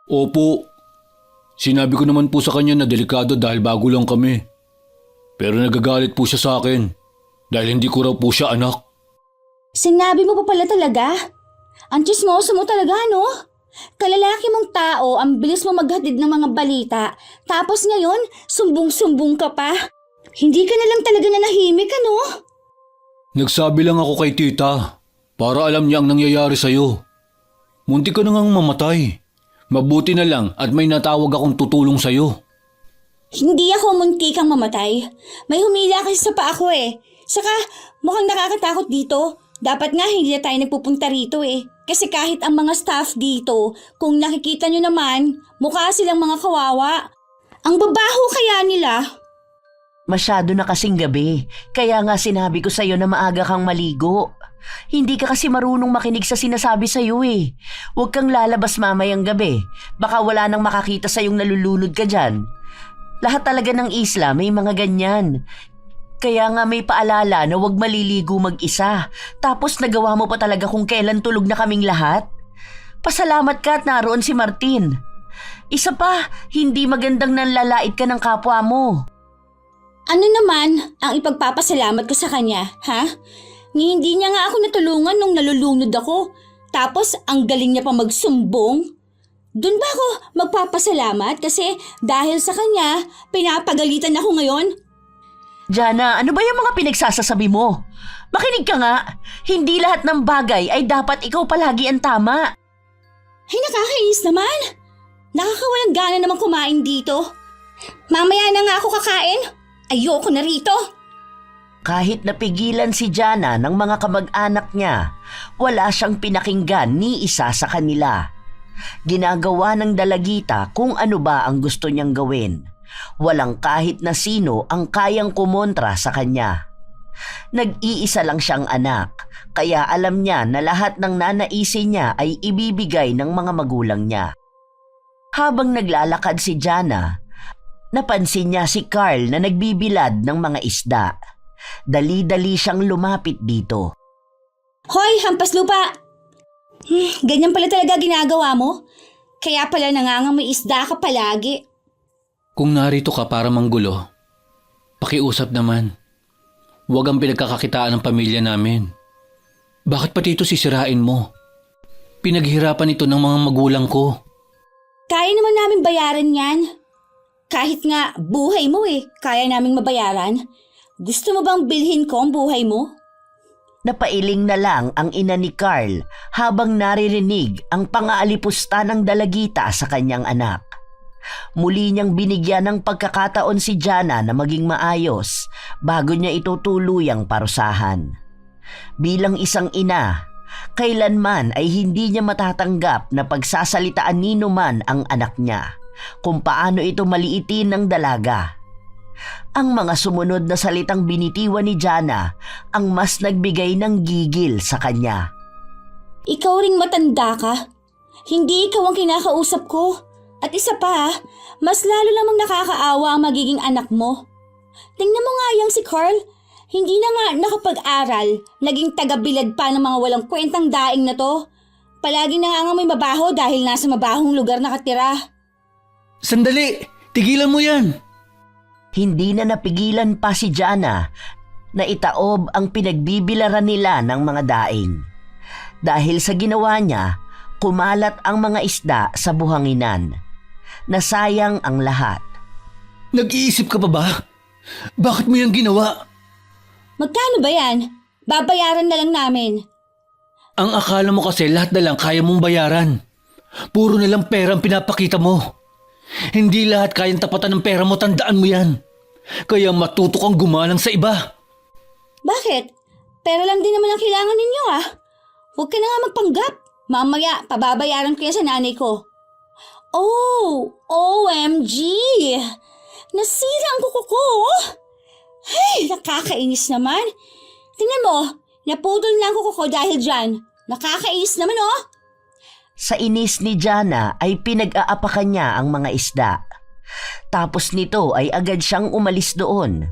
Opo. Sinabi ko naman po sa kanya na delikado dahil bago lang kami. Pero nagagalit po siya sa akin dahil hindi ko raw po siya anak. Sinabi mo pa pala talaga? Ang chismoso mo talaga, no? Kalalaki mong tao, ang bilis mo maghatid ng mga balita. Tapos ngayon, sumbong-sumbong ka pa. Hindi ka na lang talaga nanahimik, ano? Nagsabi lang ako kay tita para alam niya ang nangyayari sa'yo. Munti ka na ngang mamatay. Mabuti na lang at may natawag akong tutulong sa'yo. Hindi ako munti kang mamatay. May humila kasi sa paa ko eh. Saka mukhang nakakatakot dito. Dapat nga hindi na tayo nagpupunta rito eh. Kasi kahit ang mga staff dito, kung nakikita nyo naman, mukha silang mga kawawa. Ang babaho kaya nila. Masyado na kasing gabi, kaya nga sinabi ko sa'yo na maaga kang maligo. Hindi ka kasi marunong makinig sa sinasabi sa'yo eh. Huwag kang lalabas mamayang gabi. Baka wala nang makakita sa'yong nalulunod ka dyan. Lahat talaga ng isla may mga ganyan. Kaya nga may paalala na huwag maliligo mag-isa. Tapos nagawa mo pa talaga kung kailan tulog na kaming lahat. Pasalamat ka at naroon si Martin. Isa pa, hindi magandang nanlalait ka ng kapwa mo. Ano naman ang ipagpapasalamat ko sa kanya, ha? Ni hindi niya nga ako natulungan nung nalulunod ako. Tapos ang galing niya pa magsumbong. Doon ba ako magpapasalamat kasi dahil sa kanya, pinapagalitan ako ngayon? Jana, ano ba yung mga pinagsasasabi mo? Makinig ka nga. Hindi lahat ng bagay ay dapat ikaw palagi ang tama. Ay, nakakainis naman. Nakakawalang gana naman kumain dito. Mamaya na nga ako kakain. Ayoko na rito. Kahit napigilan si Jana ng mga kamag-anak niya, wala siyang pinakinggan ni isa sa kanila. Ginagawa ng dalagita kung ano ba ang gusto niyang gawin. Walang kahit na sino ang kayang kumontra sa kanya. Nag-iisa lang siyang anak, kaya alam niya na lahat ng nanaisin niya ay ibibigay ng mga magulang niya. Habang naglalakad si Jana, napansin niya si Carl na nagbibilad ng mga isda. Dali-dali siyang lumapit dito. Hoy, hampas lupa! Ganyan pala talaga ginagawa mo? Kaya pala nangangamoy isda ka palagi. Kung narito ka para manggulo, pakiusap naman. Huwag ang pinagkakakitaan ng pamilya namin. Bakit pati ito sisirain mo? Pinaghirapan ito ng mga magulang ko. Kaya naman namin bayaran yan. Kahit nga buhay mo eh, kaya naming mabayaran. Gusto mo bang bilhin ko ang buhay mo? Napailing na lang ang ina ni Carl habang naririnig ang pangaalipusta ng dalagita sa kanyang anak. Muli niyang binigyan ng pagkakataon si Jana na maging maayos bago niya ito tuluyang parusahan. Bilang isang ina, kailanman ay hindi niya matatanggap na pagsasalitaan nino man ang anak niya kung paano ito maliitin ng dalaga. Ang mga sumunod na salitang binitiwan ni Jana ang mas nagbigay ng gigil sa kanya. Ikaw ring matanda ka. Hindi ikaw ang kinakausap ko. At isa pa, mas lalo namang nakakaawa ang magiging anak mo. Tingnan mo nga yang si Carl. Hindi na nga nakapag-aral, naging tagabilad pa ng mga walang kwentang daing na to. Palagi na nga may mabaho dahil nasa mabahong lugar nakatira. Sandali! Tigilan mo yan! Hindi na napigilan pa si Jana na itaob ang pinagbibilaran nila ng mga daing. Dahil sa ginawa niya, kumalat ang mga isda sa buhanginan. Nasayang ang lahat. Nag-iisip ka pa ba? Bakit mo yan ginawa? Magkano ba yan? Babayaran na lang namin. Ang akala mo kasi lahat na lang kaya mong bayaran. Puro na lang pera ang pinapakita mo. Hindi lahat kayang tapatan ng pera mo, tandaan mo yan. Kaya matuto kang gumalang sa iba. Bakit? Pera lang din naman ang kailangan ninyo Huwag ka na nga magpanggap. Mamaya, pababayaran ko yan sa nanay ko. Oh, OMG! Nasira ang kuko ko. Ay, nakakainis naman. Tingnan mo, naputol na ang kuko ko dahil dyan. Nakakainis naman Sa inis ni Jana ay pinag-aapakan niya ang mga isda. Tapos nito ay agad siyang umalis doon.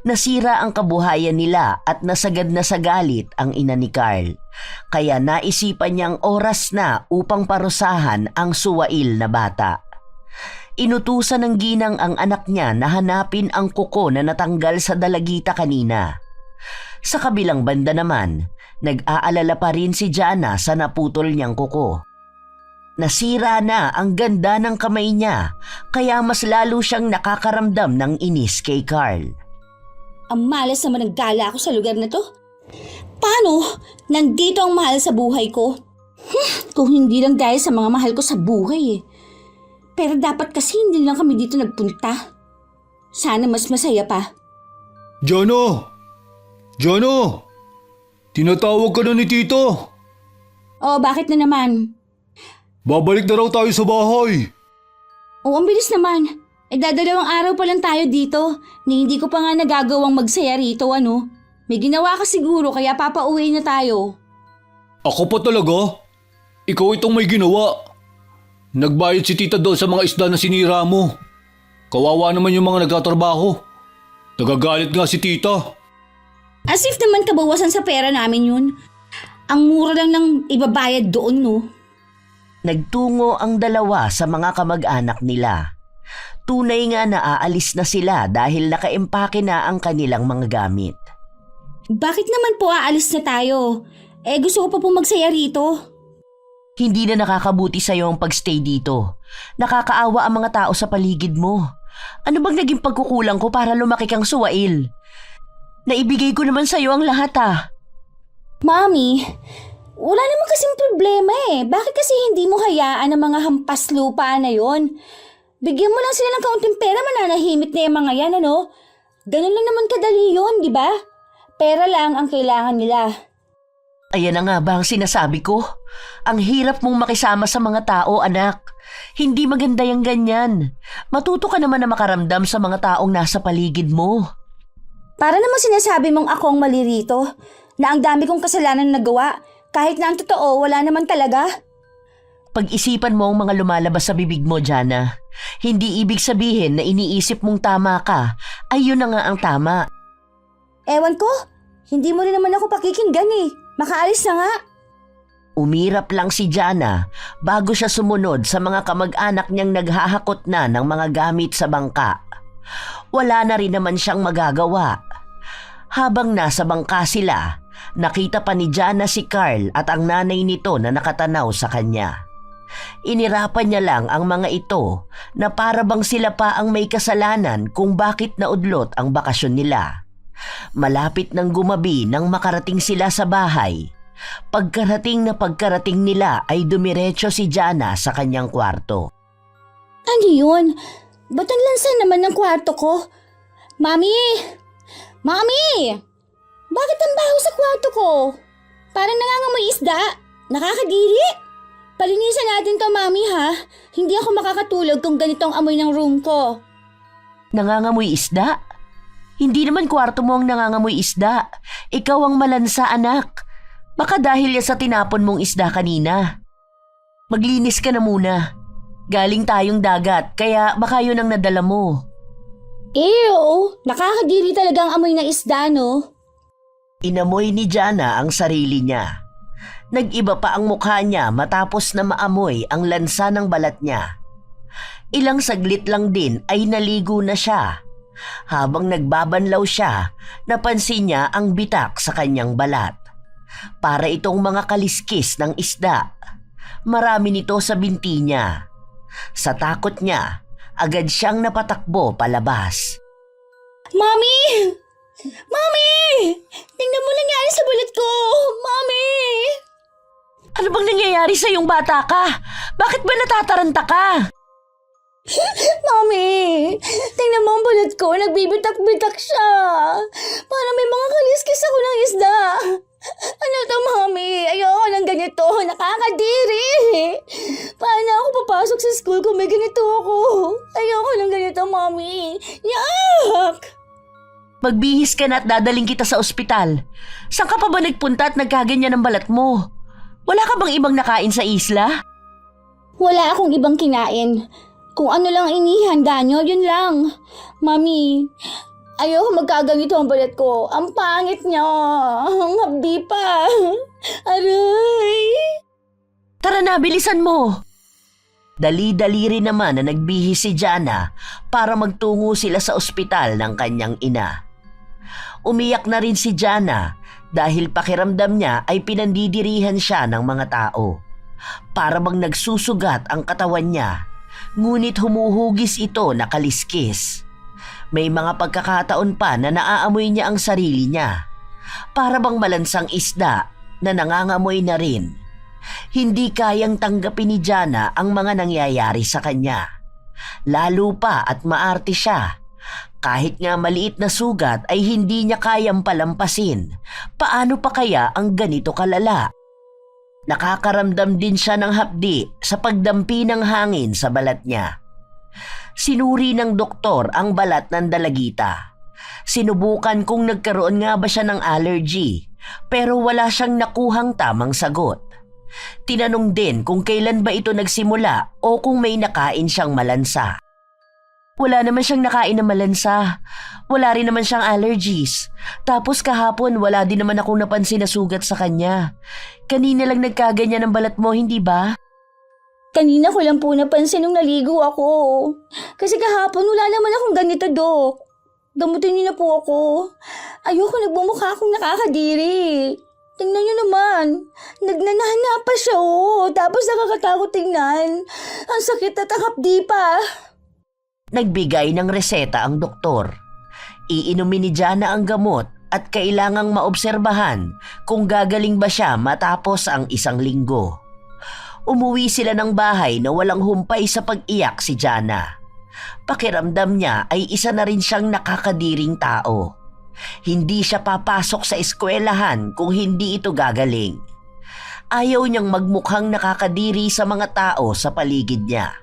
Nasira ang kabuhayan nila at nasagad na sa galit ang ina ni Carl. Kaya naisipan niyang oras na upang parusahan ang suwail na bata. Inutusan ng ginang ang anak niya na hanapin ang kuko na natanggal sa dalagita kanina. Sa kabilang banda naman, nag-aalala pa rin si Jana sa naputol niyang kuko. Nasira na ang ganda ng kamay niya, kaya mas lalo siyang nakakaramdam ng inis kay Carl. Ang malas naman ng gala ako sa lugar na to. Paano? Nandito ang mahal sa buhay ko. Kung hindi lang dahil sa mga mahal ko sa buhay Pero dapat kasi hindi lang kami dito nagpunta. Sana mas masaya pa. Jana! Jana! Tinatawag ka na ni Tito. Oh, bakit na naman? Babalik na raw tayo sa bahay. Oh, ang bilis naman. Dadalawang araw pa lang tayo dito. Ni hindi ko pa nga nagagawang magsaya rito, May ginawa ka siguro kaya papauwi na tayo. Ako pa talaga? Ikaw itong may ginawa. Nagbayad si Tita doon sa mga isda na sinira mo. Kawawa naman yung mga nagtatrabaho. Nagagalit nga si Tita. As if naman kabawasan sa pera namin yun. Ang mura lang ng ibabayad doon, Nagtungo ang dalawa sa mga kamag-anak nila. Tunay nga na aalis na sila dahil nakaimpake na ang kanilang mga gamit. Bakit naman po aalis na tayo? Gusto ko pa pong magsaya rito. Hindi na nakakabuti sa'yo ang pagstay dito. Nakakaawa ang mga tao sa paligid mo. Ano bang naging pagkukulang ko para lumaki kang suwail? Naibigay ko naman sa'yo ang lahat Mami, wala naman kasing problema Bakit kasi hindi mo hayaan ang mga hampas lupa na yon? Bigyan mo lang sila ng kaunting pera, mananahimik na yung mga yan, Ganun lang naman kadali yun, di ba? Pera lang ang kailangan nila. Ayan na nga ba ang sinasabi ko? Ang hirap mong makisama sa mga tao, anak. Hindi maganda yung ganyan. Matuto ka naman na makaramdam sa mga taong nasa paligid mo. Para naman sinasabi mong ako ang mali rito, na ang dami kong kasalanan nagawa, kahit na ang totoo, wala naman talaga. Pag-isipan mo ang mga lumalabas sa bibig mo, Jana. Hindi ibig sabihin na iniisip mong tama ka, ay yun na nga ang tama. Ewan ko, hindi mo rin naman ako pakikinggan Makaalis na nga. Umirap lang si Jana bago siya sumunod sa mga kamag-anak niyang naghahakot na ng mga gamit sa bangka. Wala na rin naman siyang magagawa. Habang nasa bangka sila, nakita pa ni Jana si Carl at ang nanay nito na nakatanaw sa kanya. Inirapan niya lang ang mga ito na para bang sila pa ang may kasalanan kung bakit naudlot ang bakasyon nila. Malapit nang gumabi nang makarating sila sa bahay. Pagkarating nila ay dumiretso si Jana sa kanyang kwarto. Ano yun? Ba't ang lansa naman ng kwarto ko? Mami! Mami! Bakit ang baho sa kwarto ko? Parang nangangamoy isda. Nakakadiri. Palinisan natin to, Mami, ha? Hindi ako makakatulog kung ganitong amoy ng room ko. Nangangamoy isda? Hindi naman kwarto mo ang nangangamoy isda. Ikaw ang malansa, anak. Baka dahil yan sa tinapon mong isda kanina. Maglinis ka na muna. Galing tayong dagat, kaya baka yun ang nadala mo. Ew! Nakakadiri talaga ang amoy ng isda, Inamoy ni Jana ang sarili niya. Nag-iba pa ang mukha niya matapos na maamoy ang lansa ng balat niya. Ilang saglit lang din ay naligo na siya. Habang nagbabanlaw siya, napansin niya ang bitak sa kanyang balat. Para itong mga kaliskis ng isda. Marami nito sa binti niya. Sa takot niya, agad siyang napatakbo palabas. Mami! Mami! Tingnan mo nangyari sa balat ko! Mami! Ano bang nangyayari sa iyong bata ka? Bakit ba natataranta ka? Mami, tingnan mo ang balat ko, nagbibitak-bitak siya. Para may mga kaliskis ako ng isda. Ano to, Mami? Ayoko ng ganito, nakakadiri. Paano ako papasok sa school kung may ganito ako? Ayoko ng ganito, Mami. Yak! Magbihis ka na at dadaling kita sa ospital. Saan ka pa ba nagpunta at nagkaganyan ng balat mo? Wala ka bang ibang nakain sa isla? Wala akong ibang kinain. Kung ano lang inihanda nyo, yun lang. Mami, ayoko magkaganito ang balat ko. Ang pangit niya. Ang habdi pa. Aray! Tara na, bilisan mo! Dali-dali rin naman na nagbihis si Jana para magtungo sila sa ospital ng kanyang ina. Umiyak na rin si Jana dahil pakiramdam niya ay pinandidirihan siya ng mga tao. Para bang nagsusugat ang katawan niya, ngunit humuhugis ito na kaliskis. May mga pagkakataon pa na naaamoy niya ang sarili niya. Para bang malansang isda na nangangamoy na rin. Hindi kayang tanggapin ni Jana ang mga nangyayari sa kanya. Lalo pa at maarte siya. Kahit nga maliit na sugat ay hindi niya kayang palampasin. Paano pa kaya ang ganito kalala? Nakakaramdam din siya ng hapdi sa pagdampi ng hangin sa balat niya. Sinuri ng doktor ang balat ng dalagita. Sinubukan kung nagkaroon nga ba siya ng allergy, pero wala siyang nakuhang tamang sagot. Tinanong din kung kailan ba ito nagsimula o kung may nakain siyang malansa. Wala naman siyang nakain na malansa. Wala rin naman siyang allergies. Tapos kahapon wala din naman akong napansin na sugat sa kanya. Kanina lang nagkaganyan ang balat mo, hindi ba? Kanina ko lang po napansin nung naligo ako. Kasi kahapon wala naman akong ganito, Dok. Gamutin niyo na po ako. Ayoko nagbumukha akong nakakadiri. Tingnan niyo naman. Nagnanana pa siya, oh. Tapos nakakatakot tingnan. Ang sakit at ang hapdi pa. Nagbigay ng reseta ang doktor. Iinumin ni Jana ang gamot at kailangang maobserbahan kung gagaling ba siya matapos ang 1 linggo. Umuwi sila ng bahay na walang humpay sa pag-iyak si Jana. Pakiramdam niya ay isa na rin siyang nakakadiring tao. Hindi siya papasok sa eskwelahan kung hindi ito gagaling. Ayaw niyang magmukhang nakakadiri sa mga tao sa paligid niya.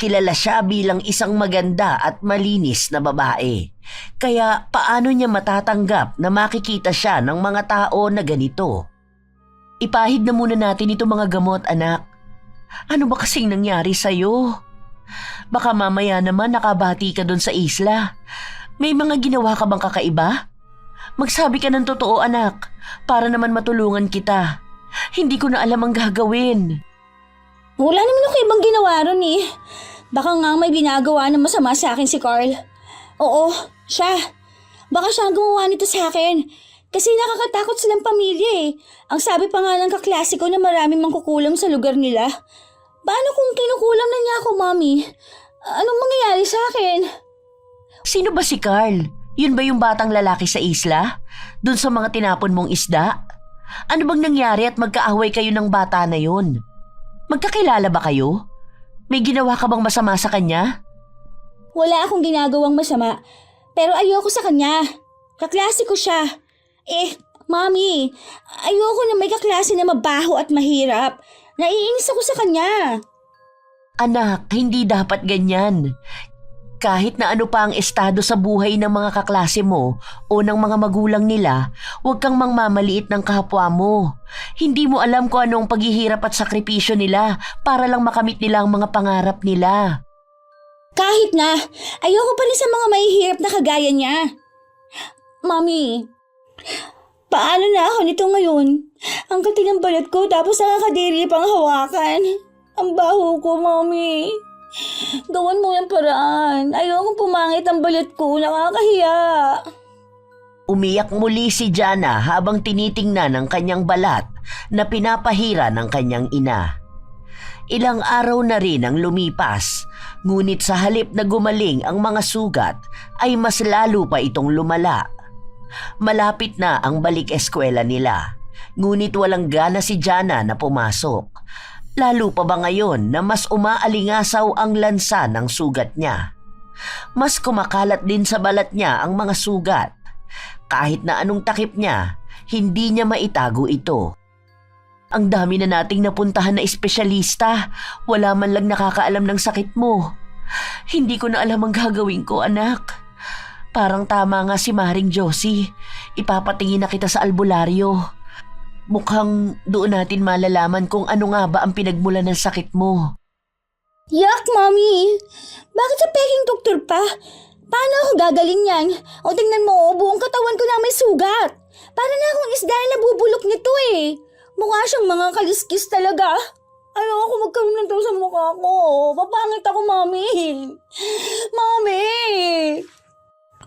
Kilala siya bilang isang maganda at malinis na babae. Kaya paano niya matatanggap na makikita siya ng mga tao na ganito? Ipahid na muna natin ito mga gamot, anak. Ano ba kasing nangyari sa'yo? Baka mamaya naman nakabati ka doon sa isla. May mga ginawa ka bang kakaiba? Magsabi ka ng totoo, anak, para naman matulungan kita. Hindi ko na alam ang gagawin. Wala naman ako ibang ginawa ron eh. Baka nga may ginagawa na masama sa akin si Carl. Oo, siya. Baka siya ang gumawa nito sa akin. Kasi nakakatakot silang pamilya eh. Ang sabi pa nga ng kaklase ko na maraming mangkukulam sa lugar nila. Paano kung kinukulam na niya ako, Mami? Anong mangyayari sa akin? Sino ba si Carl? Yun ba yung batang lalaki sa isla? Doon sa mga tinapon mong isda? Ano bang nangyari at magkaaway kayo ng bata na yun? Magkakilala ba kayo? May ginawa ka bang masama sa kanya? Wala akong ginagawang masama. Pero ayoko sa kanya. Kaklase ko siya. Mami, ayoko na may kaklase na mabaho at mahirap. Naiinis ako sa kanya. Anak, hindi dapat ganyan. Kahit na ano pa ang estado sa buhay ng mga kaklase mo o ng mga magulang nila, huwag kang mangmamaliit ng kapwa mo. Hindi mo alam kung anong paghihirap at sakripisyo nila para lang makamit nila ang mga pangarap nila. Kahit na, ayoko pa rin sa mga mahihirap na kagaya niya. Mami, paano na ako nito ngayon? Ang kati ng balat ko tapos nakakadiri pang hawakan. Ang baho ko, Mami. Gawan mo yung paraan. Ayokong pumangit ang balat ko. Nakakahiya. Umiyak muli si Jana habang tinitingnan ang kanyang balat na pinapahira ng kanyang ina. Ilang araw na rin ang lumipas, ngunit sa halip na gumaling ang mga sugat ay mas lalo pa itong lumala. Malapit na ang balik eskwela nila, ngunit walang gana si Jana na pumasok. Lalo pa ba ngayon na mas umaalingasaw ang lansa ng sugat niya? Mas kumakalat din sa balat niya ang mga sugat. Kahit na anong takip niya, hindi niya maitago ito. Ang dami na nating napuntahan na espesyalista, wala man lang nakakaalam ng sakit mo. Hindi ko na alam ang gagawin ko, anak. Parang tama nga si Maring Josie. Ipapatingin na kita sa albularyo. Mukhang doon natin malalaman kung ano nga ba ang pinagmula ng sakit mo. Yak, Mommy! Bakit sa peking doktor pa? Paano ako gagaling yan? O tingnan mo, buong katawan ko na may sugat. Para na akong isda na nabubulok nito eh. Mukha siyang mga kaliskis talaga. Ayoko magkaroon ng sa mukha ko. Papangit ako, Mommy. Mommy!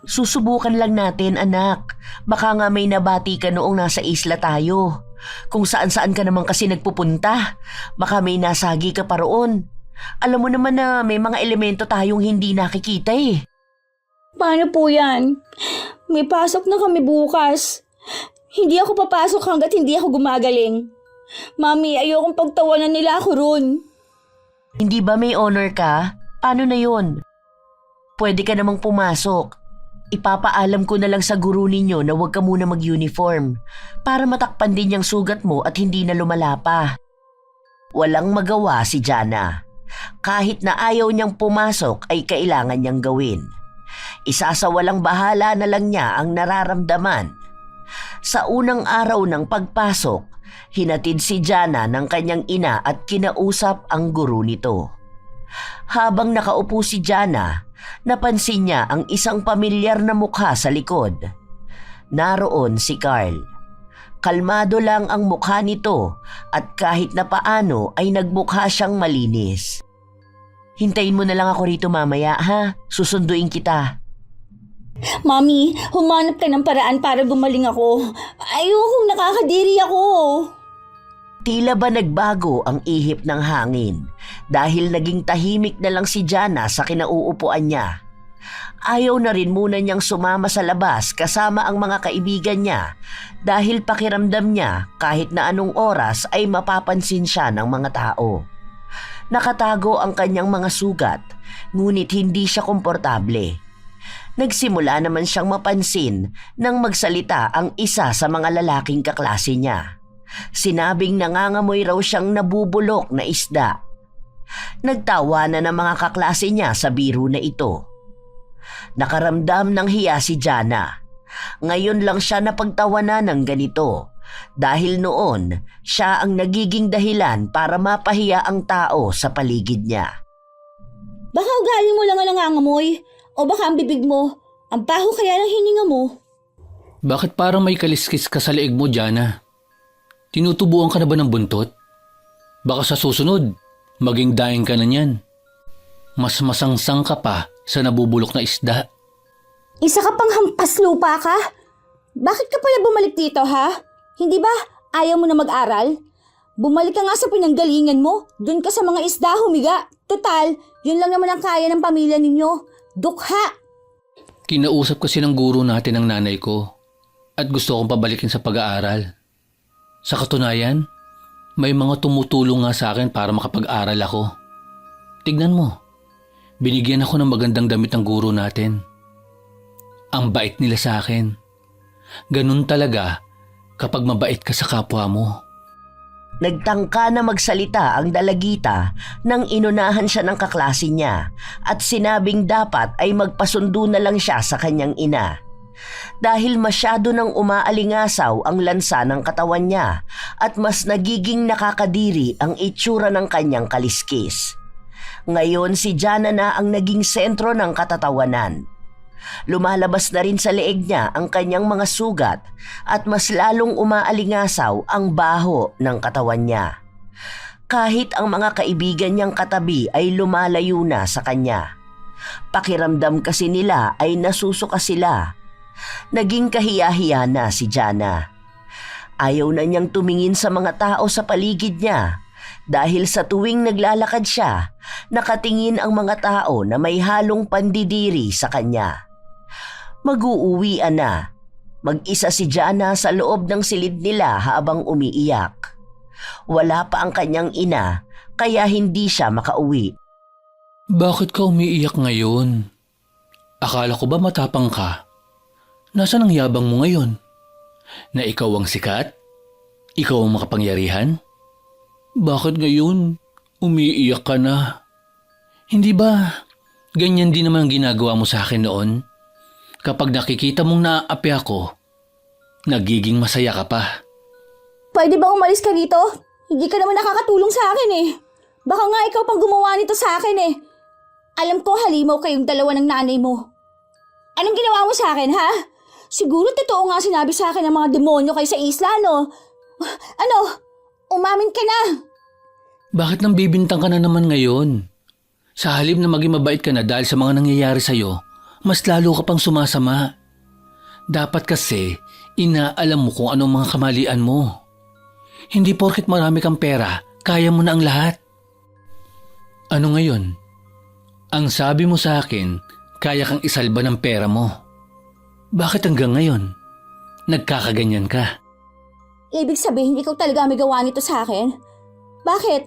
Susubukan lang natin, anak. Baka nga may nabati ka noong nasa isla tayo. Kung saan-saan ka naman kasi nagpupunta. Baka may nasagi ka pa roon. Alam mo naman na may mga elemento tayong hindi nakikita eh. Paano po yan? May pasok na kami bukas. Hindi ako papasok hanggat hindi ako gumagaling. Mami, ayokong pagtawanan nila ako ron. Hindi ba may honor ka? Paano na yun? Pwede ka namang pumasok. Ipapaalam ko na lang sa guru ninyo na huwag ka muna mag-uniform para matakpan din yung sugat mo at hindi na lumala pa. Walang magawa si Jana. Kahit na ayaw niyang pumasok ay kailangan niyang gawin. Isasawalang bahala na lang niya ang nararamdaman. Sa unang araw ng pagpasok, hinatid si Jana ng kanyang ina at kinausap ang guru nito. Habang nakaupo si Jana, napansin niya ang isang pamilyar na mukha sa likod. Naroon si Carl. Kalmado lang ang mukha nito at kahit na paano ay nagmukha siyang malinis. Hintayin mo na lang ako rito mamaya, ha? Susunduin kita. Mami, humanap ka ng paraan para gumaling ako. Ayokong nakakadiri ako. Tila ba nagbago ang ihip ng hangin dahil naging tahimik na lang si Jana sa kinauupuan niya. Ayaw na rin muna niyang sumama sa labas kasama ang mga kaibigan niya dahil pakiramdam niya kahit na anong oras ay mapapansin siya ng mga tao. Nakatago ang kanyang mga sugat ngunit hindi siya komportable. Nagsimula naman siyang mapansin nang magsalita ang isa sa mga lalaking kaklase niya. Sinabing nangangamoy raw siyang nabubulok na isda. Nagtawa na ng mga kaklase niya sa biro na ito. Nakaramdam ng hiya si Jana. Ngayon lang siya napagtawanan ng ganito dahil noon siya ang nagiging dahilan para mapahiya ang tao sa paligid niya. Baka ugali mo lang ang nangangamoy. O baka ang bibig mo. Ang baho kaya ng hininga mo. Bakit parang may kaliskis ka sa leeg mo, Jana? Tinutubuan ka na ba ng buntot? Baka sa susunod, maging daing ka na niyan. Mas masangsang ka pa sa nabubulok na isda. Isa ka pang hampas lupa ka? Bakit ka pala bumalik dito, ha? Hindi ba ayaw mo na mag-aral? Bumalik ka nga sa pinanggalingan mo. Doon ka sa mga isda humiga. Total, yun lang naman ang kaya ng pamilya ninyo. Dukha! Kinausap kasi ng guro natin ang nanay ko at gusto kong pabalikin sa pag-aaral. Sa katunayan, may mga tumutulong nga sa akin para makapag-aral ako. Tignan mo, binigyan ako ng magandang damit ng guro natin. Ang bait nila sa akin. Ganun talaga kapag mabait ka sa kapwa mo. Nagtangka na magsalita ang dalagita nang inunahan siya ng kaklase niya at sinabing dapat ay magpasundo na lang siya sa kanyang ina. Dahil masyado nang umaalingasaw ang lansa ng katawan niya at mas nagiging nakakadiri ang itsura ng kanyang kaliskis. Ngayon si Jana na ang naging sentro ng katatawanan. Lumalabas na rin sa leeg niya ang kanyang mga sugat at mas lalong umaalingasaw ang baho ng katawan niya. Kahit ang mga kaibigan niyang katabi ay lumalayo na sa kanya. Pakiramdam kasi nila ay nasusuka sila. Naging kahiya-hiya na si Jana. Ayaw na niyang tumingin sa mga tao sa paligid niya dahil sa tuwing naglalakad siya, nakatingin ang mga tao na may halong pandidiri sa kanya. Mag-uuwian na. Mag-isa si Jana sa loob ng silid nila habang umiiyak. Wala pa ang kanyang ina kaya hindi siya makauwi. Bakit ka umiiyak ngayon? Akala ko ba matapang ka? Nasaan ang yabang mo ngayon? Na ikaw ang sikat? Ikaw ang makapangyarihan? Bakit ngayon umiiyak ka na? Hindi ba ganyan din naman ang ginagawa mo sa akin noon? Kapag nakikita mong naaapi ako, nagiging masaya ka pa. Pwede bang umalis ka rito? Hindi ka naman nakakatulong sa akin eh. Baka nga ikaw pang gumawa nito sa akin eh. Alam ko halimaw kayong dalawa ng nanay mo. Anong ginawa mo sa akin, ha? Siguro totoo nga sinabi sa akin ng mga demonyo kayo sa isla, no? Ano? Umamin ka na. Bakit nang bibintang ka na naman ngayon? Sa halip na maging mabait ka na dahil sa mga nangyayari sa'yo, mas lalo ka pang sumasama. Dapat kasi, inaalam mo kung anong mga kamalian mo. Hindi porket marami kang pera, kaya mo na ang lahat. Ano ngayon? Ang sabi mo sa akin, kaya kang isalba ng pera mo. Bakit hanggang ngayon? Nagkakaganyan ka. Ibig sabihin, ikaw talaga may gawa nito sa akin? Bakit?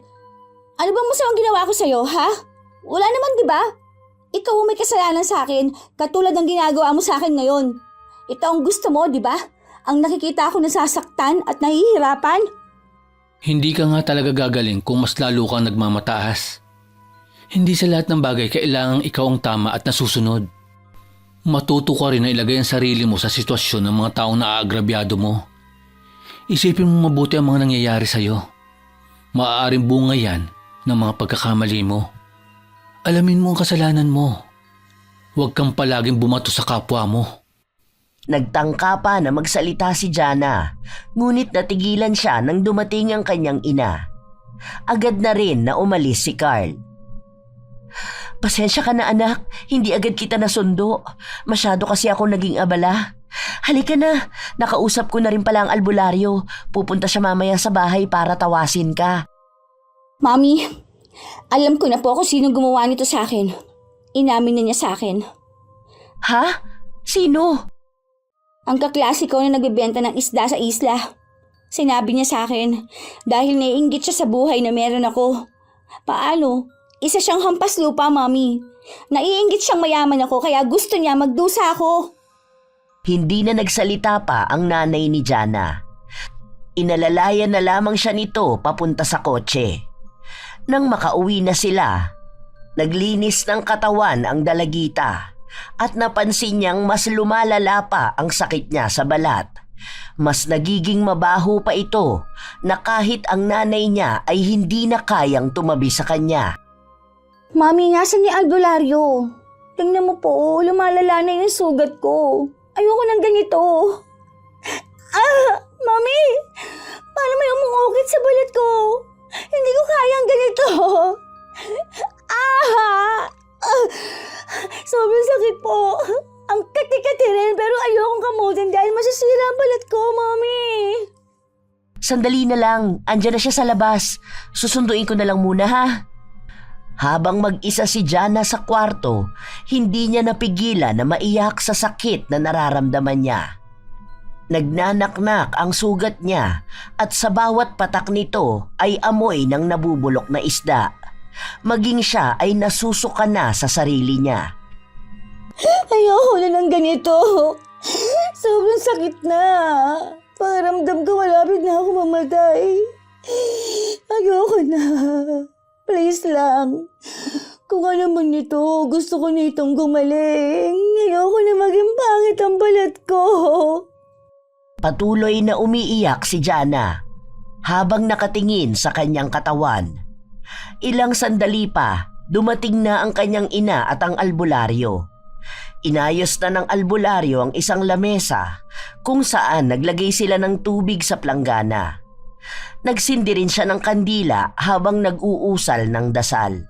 Ano bang masamang ginawa ko sa'yo, ha? Wala naman, di ba? Ikaw ang may kasalanan sa akin, katulad ng ginagawa mo sa akin ngayon. Ito ang gusto mo, di ba? Ang nakikita ako nasasaktan at nahihirapan. Hindi ka nga talaga gagaling kung mas lalo kang nagmamataas. Hindi sa lahat ng bagay kailangang ikaw ang tama at nasusunod. Matuto ka rin na ilagay ang sarili mo sa sitwasyon ng mga taong naaagrabyado mo. Isipin mo mabuti ang mga nangyayari sa'yo. Maaaring bunga yan ng mga pagkakamali mo. Alamin mo ang kasalanan mo. Huwag kang palaging bumato sa kapwa mo. Nagtangka pa na magsalita si Jana, ngunit natigilan siya nang dumating ang kanyang ina. Agad na rin na umalis si Carl. Pasensya ka na anak, hindi agad kita nasundo. Masyado kasi ako naging abala. Halika na, nakausap ko na rin pala ang albularyo. Pupunta siya mamaya sa bahay para tawasin ka. Mami, alam ko na po kung sino gumawa nito sa akin. Inamin na niya sa akin. Ha? Sino? Ang kaklase ko na nagbebenta ng isda sa isla. Sinabi niya sa akin dahil naiinggit siya sa buhay na meron ako. Paano? Isa siyang hampas lupa, Mami. Naiinggit siyang mayaman ako kaya gusto niya magdusa ako. Hindi na nagsalita pa ang nanay ni Jana. Inalalayan na lamang siya nito papunta sa kotse. Nang makauwi na sila, naglinis ng katawan ang dalagita at napansin niyang mas lumalala pa ang sakit niya sa balat. Mas nagiging mabaho pa ito na kahit ang nanay niya ay hindi na kayang tumabi sa kanya. Mami, nasan ni albularyo? Tingnan mo po, lumalala na yung sugat ko. Ayoko ng ganito. Mami! Paano may umungukit sa balat ko? Hindi ko kayang ganito. Sobrang sakit po. Ang kati-kati rin pero ayokong kamutin dahil masisira ang balat ko, Mami. Sandali na lang, andyan na siya sa labas. Susunduin ko na lang muna ha. Habang mag-isa si Jana sa kwarto, hindi niya napigilan na maiyak sa sakit na nararamdaman niya. Nagnanaknak ang sugat niya at sa bawat patak nito ay amoy ng nabubulok na isda. Maging siya ay nasusuka na sa sarili niya. Ayoko na ng ganito. Sobrang sakit na. Pakiramdam ko malapit na ako mamatay. Ayoko na. Please lang. Kung ano man ito, gusto ko na itong gumaling. Ayoko na maging pangit ang balat ko. Patuloy na umiiyak si Jana habang nakatingin sa kanyang katawan. Ilang sandali pa, dumating na ang kanyang ina at ang albularyo. Inayos na ng albularyo ang isang lamesa kung saan naglagay sila ng tubig sa planggana. Nagsindi rin siya ng kandila habang nag-uusal ng dasal.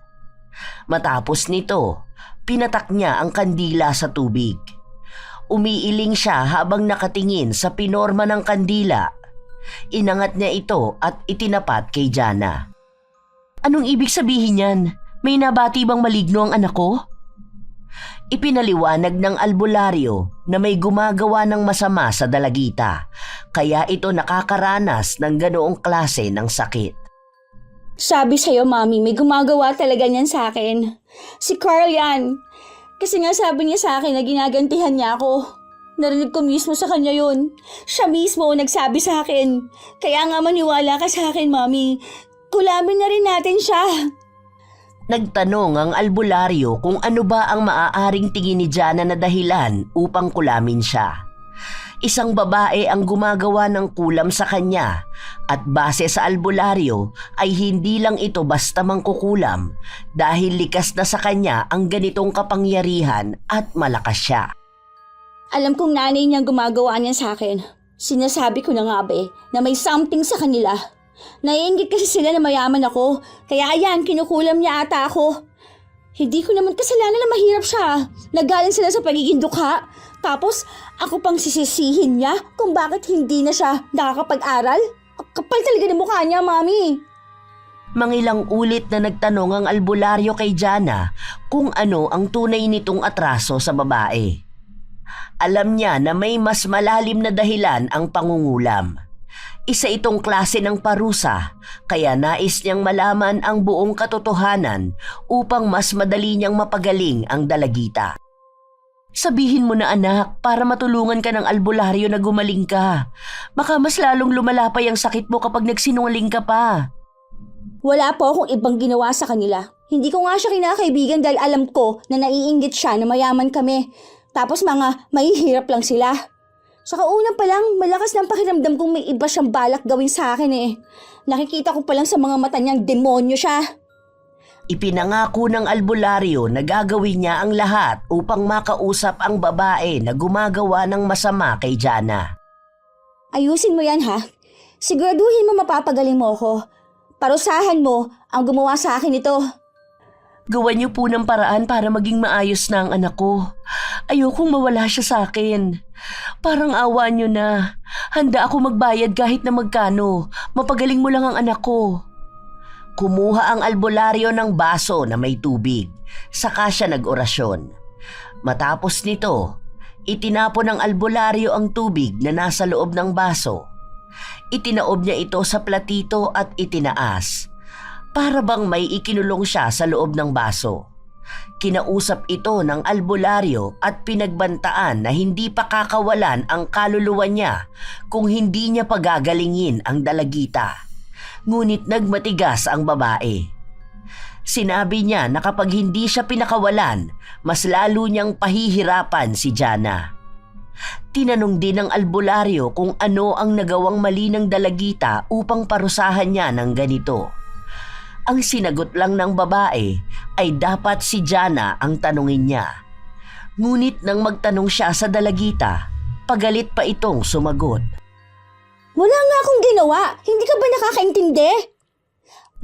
Matapos nito, pinatak niya ang kandila sa tubig. Umiiling siya habang nakatingin sa pinorma ng kandila. Inangat niya ito at itinapat kay Jana. Anong ibig sabihin niyan? May nabati bang maligno ang anak ko? Ipinaliwanag ng albularyo na may gumagawa ng masama sa dalagita, kaya ito nakakaranas ng ganoong klase ng sakit. Sabi sa'yo, Mami, may gumagawa talaga niyan sa akin. Si Carl yan. Kasi nga sabi niya sa akin na ginagantihan niya ako. Narinig ko mismo sa kanya yun. Siya mismo nagsabi sa akin. Kaya nga maniwala ka sa akin, Mami. Kulamin na rin natin siya. Nagtanong ang albularyo kung ano ba ang maaaring tingin ni Jana na dahilan upang kulamin siya. Isang babae ang gumagawa ng kulam sa kanya at base sa albularyo ay hindi lang ito basta mangkukulam dahil likas na sa kanya ang ganitong kapangyarihan at malakas siya. Alam kong nanay niyang gumagawa niyan sa akin. Sinasabi ko na nga be na may something sa kanila. Naiinggit kasi sila na mayaman ako, kaya ayan, kinukulam niya ata ako. Hindi ko naman kasalanan na mahirap siya. Nagaling sila sa pagiging dukha. Tapos ako pang sisisihin niya kung bakit hindi na siya nakakapag-aral. Kapal talaga ng mukha niya, Mami. Mangilang ulit na nagtanong ang albularyo kay Jana kung ano ang tunay nitong atraso sa babae. Alam niya na may mas malalim na dahilan ang pangungulam. Isa itong klase ng parusa, kaya nais niyang malaman ang buong katotohanan upang mas madali niyang mapagaling ang dalagita. Sabihin mo na anak, para matulungan ka ng albularyo na gumaling ka. Baka mas lalong lumalapay ang sakit mo kapag nagsinungaling ka pa. Wala po akong ibang ginawa sa kanila. Hindi ko nga siya kinakaibigan dahil alam ko na naiinggit siya na mayaman kami. Tapos mga mahihirap lang sila. Saka una pa lang, malakas ng pakiramdam kung may iba siyang balak gawin sa akin eh. Nakikita ko pa lang sa mga mata niyang demonyo siya. Ipinangako ng albularyo na gagawin niya ang lahat upang makausap ang babae na gumagawa ng masama kay Jana. Ayusin mo yan ha. Siguraduhin mo mapapagaling mo ako. Parusahan mo ang gumawa sa akin ito. Gawan niyo po ng paraan para maging maayos na ang anak ko. Ayokong mawala siya sa akin. Parang awa niyo na. Handa ako magbayad kahit na magkano. Mapagaling mo lang ang anak ko. Kumuha ang albularyo ng baso na may tubig. Saka siya nag-orasyon. Matapos nito, itinapon ng albularyo ang tubig na nasa loob ng baso. Itinaob niya ito sa platito at itinaas. Para bang may ikinulong siya sa loob ng baso. Kinausap ito ng albularyo at pinagbantaan na hindi pa kakawalan ang kaluluwa niya kung hindi niya pagagalingin ang dalagita. Ngunit nagmatigas ang babae. Sinabi niya na kapag hindi siya pinakawalan, mas lalo niyang pahihirapan si Jana. Tinanong din ng albularyo kung ano ang nagawang mali ng dalagita upang parusahan niya ng ganito. Ang sinagot lang ng babae ay dapat si Jana ang tanungin niya. Ngunit nang magtanong siya sa dalagita, pagalit pa itong sumagot. Wala nga akong ginawa. Hindi ka ba nakakaintindi?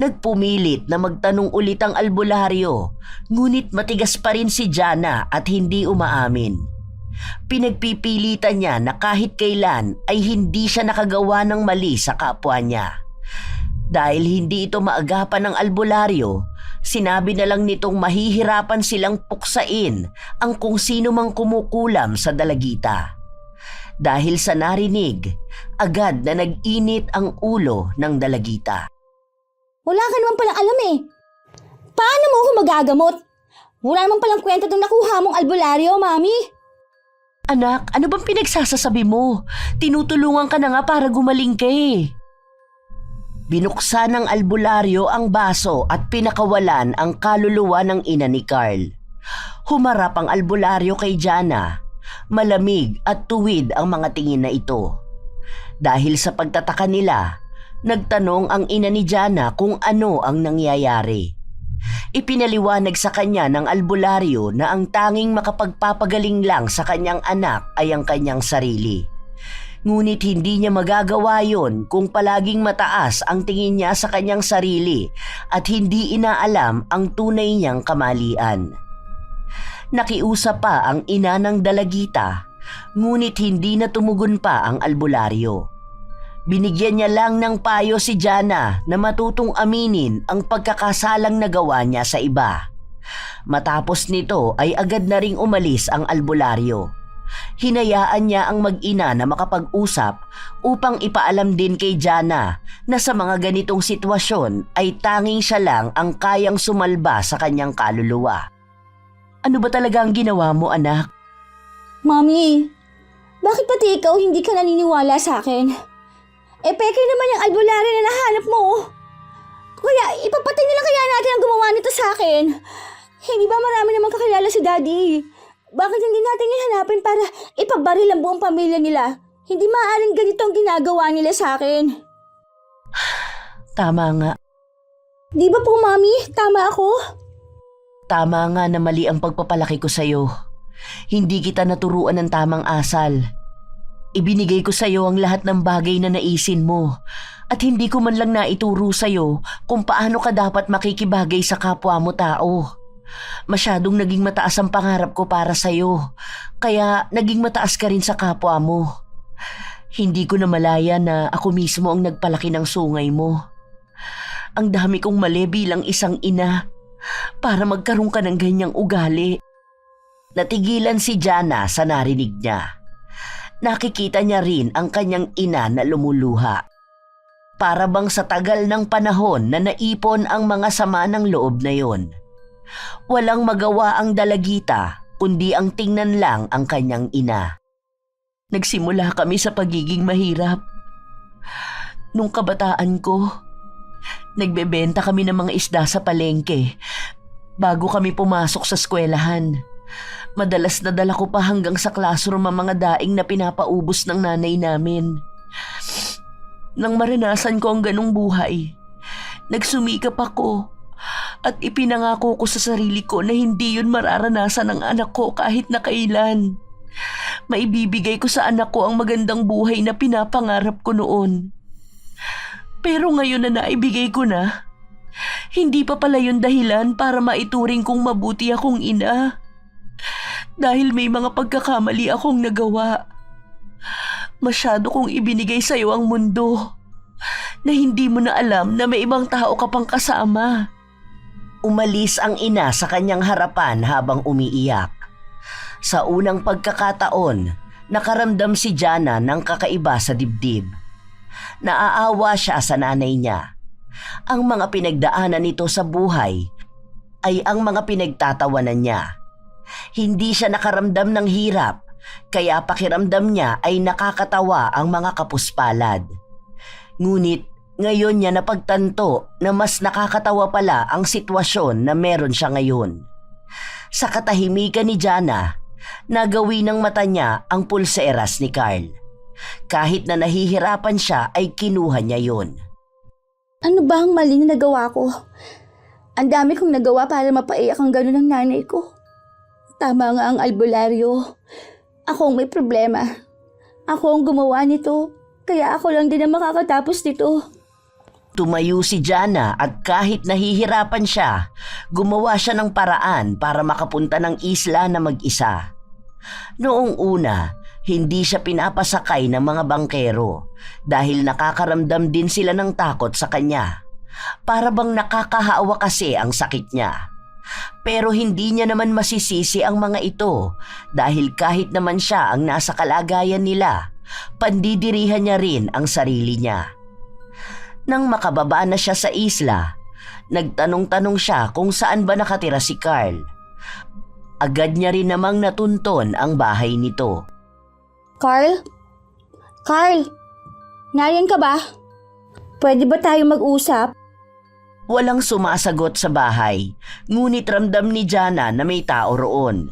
Nagpumilit na magtanong ulit ang albularyo, ngunit matigas pa rin si Jana at hindi umaamin. Pinagpipilitan niya na kahit kailan ay hindi siya nakagawa ng mali sa kapwa niya. Dahil hindi ito maagapan ng albularyo, sinabi na lang nitong mahihirapan silang puksain ang kung sino mang kumukulam sa dalagita. Dahil sa narinig, agad na nag-init ang ulo ng dalagita. Wala ka naman palang alam eh. Paano mo ako magagamot? Wala naman palang kwenta itong nakuha mong albularyo, Mami. Anak, ano bang pinagsasasabi mo? Tinutulungan ka na nga para gumaling ka eh. Binuksan ng albularyo ang baso at pinakawalan ang kaluluwa ng ina ni Carl. Humarap ang albularyo kay Jana. Malamig at tuwid ang mga tingin na ito. Dahil sa pagtataka nila, nagtanong ang ina ni Jana kung ano ang nangyayari. Ipinaliwanag sa kanya ng albularyo na ang tanging makapagpapagaling lang sa kanyang anak ay ang kanyang sarili. Ngunit hindi niya magagawa yon kung palaging mataas ang tingin niya sa kanyang sarili at hindi inaalam ang tunay niyang kamalian. Nakiusap pa ang ina ng dalagita, ngunit hindi na tumugon pa ang albularyo. Binigyan niya lang ng payo si Jana na matutong aminin ang pagkakasalang nagawa niya sa iba. Matapos nito ay agad na ring umalis ang albularyo. Hinayaan niya ang mag-ina na makapag-usap upang ipaalam din kay Jana na sa mga ganitong sitwasyon ay tanging siya lang ang kayang sumalba sa kanyang kaluluwa. Ano ba talaga ang ginawa mo, anak? Mami, bakit pati ikaw hindi ka naniniwala sa akin? Peke naman yung albularyo na nahanap mo. Kaya ipapatay na lang kaya natin ang gumawa nito sa akin. Hindi ba marami namang kakilala si Daddy? Bakit hindi natin yung hanapin para ipabaril ang buong pamilya nila? Hindi maaaring ganito ang ginagawa nila sa akin. Tama nga. Di ba po, Mami? Tama ako? Tama nga na mali ang pagpapalaki ko sa'yo. Hindi kita naturuan ng tamang asal. Ibinigay ko sa'yo ang lahat ng bagay na naisin mo at hindi ko man lang naituro sa'yo kung paano ka dapat makikibagay sa kapwa mo tao. Masyadong naging mataas ang pangarap ko para sa'yo, kaya naging mataas ka rin sa kapwa mo. Hindi ko na malaya na ako mismo ang nagpalaki ng sungay mo. Ang dami kong mali bilang isang ina para magkaroon ka ng ganyang ugali. Natigilan si Jana sa narinig niya. Nakikita niya rin ang kanyang ina na lumuluha. Para bang sa tagal ng panahon na naipon ang mga sama ng loob na yon. Walang magawa ang dalagita kundi ang tingnan lang ang kanyang ina. Nagsimula kami sa pagiging mahirap. Nung kabataan ko, nagbebenta kami ng mga isda sa palengke bago kami pumasok sa eskwelahan. Madalas nadala ko pa hanggang sa classroom ang mga daing na pinapaubos ng nanay namin. Nang maranasan ko ang ganong buhay, nagsumikap ako at ipinangako ko sa sarili ko na hindi yun mararanasan ng anak ko kahit na kailan. Maibibigay ko sa anak ko ang magandang buhay na pinapangarap ko noon. Pero ngayon na naibigay ko na, hindi pa pala yun dahilan para maituring kong mabuti akong ina. Dahil may mga pagkakamali akong nagawa. Masyado kong ibinigay sa'yo ang mundo na hindi mo na alam na may ibang tao ka pang kasama. Umalis ang ina sa kanyang harapan habang umiiyak. Sa unang pagkakataon, nakaramdam si Jana ng kakaiba sa dibdib. Naaawa siya sa nanay niya. Ang mga pinagdaanan nito sa buhay ay ang mga pinagtatawanan niya. Hindi siya nakaramdam ng hirap, kaya pakiramdam niya ay nakakatawa ang mga kapuspalad. Ngunit ngayon niya napagtanto na mas nakakatawa pala ang sitwasyon na meron siya ngayon. Sa katahimikan ni Jana, nagawi ng mata niya ang pulseras ni Carl. Kahit na nahihirapan siya ay kinuha niya yon. Ano ba ang mali na nagawa ko? Ang dami kong nagawa para mapaiyak ang gano'n ng nanay ko. Tama nga ang albularyo. Ako ang may problema. Ako ang gumawa nito, kaya ako lang din ang makakatapos nito. Tumayo si Jana at kahit nahihirapan siya, gumawa siya ng paraan para makapunta ng isla na mag-isa. Noong una, hindi siya pinapasakay ng mga bangkero dahil nakakaramdam din sila ng takot sa kanya. Para bang nakakahawa kasi ang sakit niya. Pero hindi niya naman masisisi ang mga ito dahil kahit naman siya ang nasa kalagayan nila, pandidirihan niya rin ang sarili niya. Nang makababa na siya sa isla, nagtanong-tanong siya kung saan ba nakatira si Carl. Agad niya rin namang natunton ang bahay nito. Carl? Carl? Nariyan ka ba? Pwede ba tayo mag-usap? Walang sumasagot sa bahay, ngunit ramdam ni Jana na may tao roon.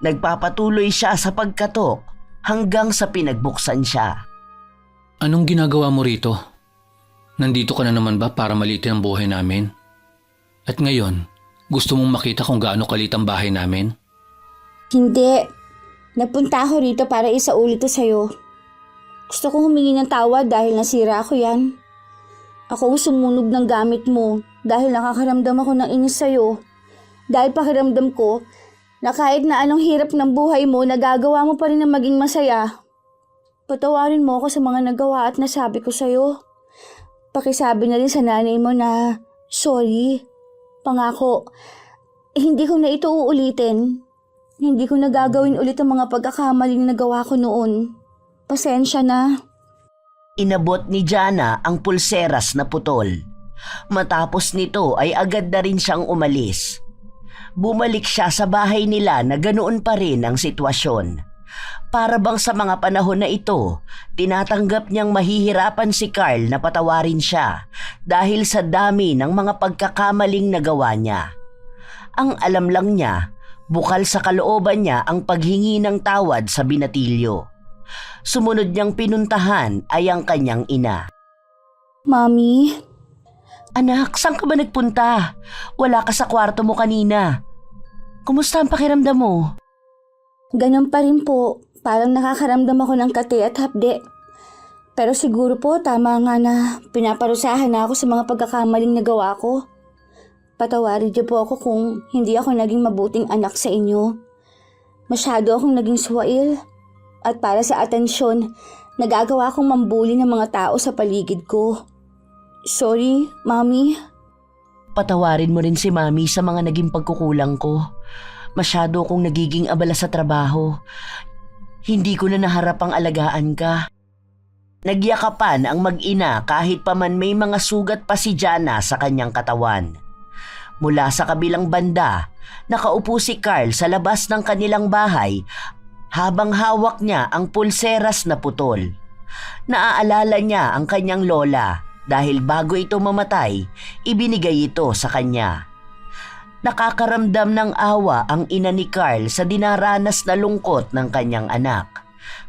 Nagpapatuloy siya sa pagkatok hanggang sa pinagbuksan siya. Anong ginagawa mo rito? Nandito ka na naman ba para malitin ang buhay namin? At ngayon, gusto mong makita kung gaano kalit ang bahay namin? Hindi. Napunta ako rito para isaulit to sa'yo. Gusto kong humingi ng tawad dahil nasira ako yan. Ako ang sumunog ng gamit mo dahil nakakaramdam ako ng inis sa'yo. Dahil pakiramdam ko na kahit na anong hirap ng buhay mo, nagagawa mo pa rin na maging masaya. Patawarin mo ako sa mga nagawa at nasabi ko sa'yo. Pakisabi na rin sa nanay mo na sorry. Pangako, Hindi ko na ito uulitin. Hindi ko na gagawin ulit ang mga pagkakamaling nagawa ko noon. Pasensya na. Inabot ni Jana ang pulseras na putol. Matapos nito ay agad na rin siyang umalis. Bumalik siya sa bahay nila na ganoon pa rin ang sitwasyon. Para bang sa mga panahon na ito, tinatanggap niyang mahihirapan si Carl na patawarin siya dahil sa dami ng mga pagkakamaling nagawa niya. Ang alam lang niya, bukal sa kalooban niya ang paghingi ng tawad sa binatilyo. Sumunod niyang pinuntahan ay ang kanyang ina. Mami, Anak, saan ka ba nagpunta? Wala ka sa kwarto mo kanina. Kumusta ang pakiramdam mo? ganun pa rin po. Parang nakakaramdam ako ng kati at hapde. Pero siguro po tama nga na pinaparusahan na ako sa mga pagkakamaling nagawa ko. Patawarin niyo po ako kung hindi ako naging mabuting anak sa inyo. Masyado akong naging suwail. At para sa atensyon, nagagawa akong mambuli ng mga tao sa paligid ko. Sorry, Mami. Patawarin mo rin si Mami sa mga naging pagkukulang ko. Masyado akong nagiging abala sa trabaho. Hindi ko na naharap ang alagaan ka. Nagyakapan ang mag-ina kahit pa man may mga sugat pa si Jana sa kanyang katawan. Mula sa kabilang banda, nakaupo si Carl sa labas ng kanilang bahay habang hawak niya ang pulseras na putol. Naaalala niya ang kanyang lola dahil bago ito mamatay, ibinigay ito sa kanya. Nakakaramdam ng awa ang ina ni Carl sa dinaranas na lungkot ng kanyang anak.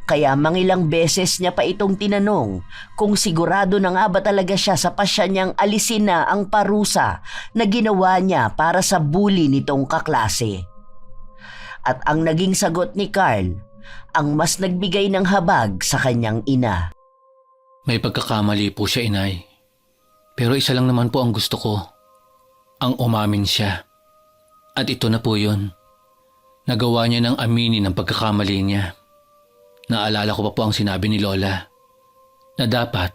Kaya mangilang beses niya pa itong tinanong kung sigurado na nga ba talaga siya sa pasya niyang alisin na ang parusa na ginawa niya para sa bully nitong kaklase. At ang naging sagot ni Carl, ang mas nagbigay ng habag sa kanyang ina. May pagkakamali po siya, inay. Pero isa lang naman po ang gusto ko. Ang umamin siya. At ito na po yun. Nagawa niya ng aminin ang pagkakamali niya. Naalala ko pa po ang sinabi ni Lola na dapat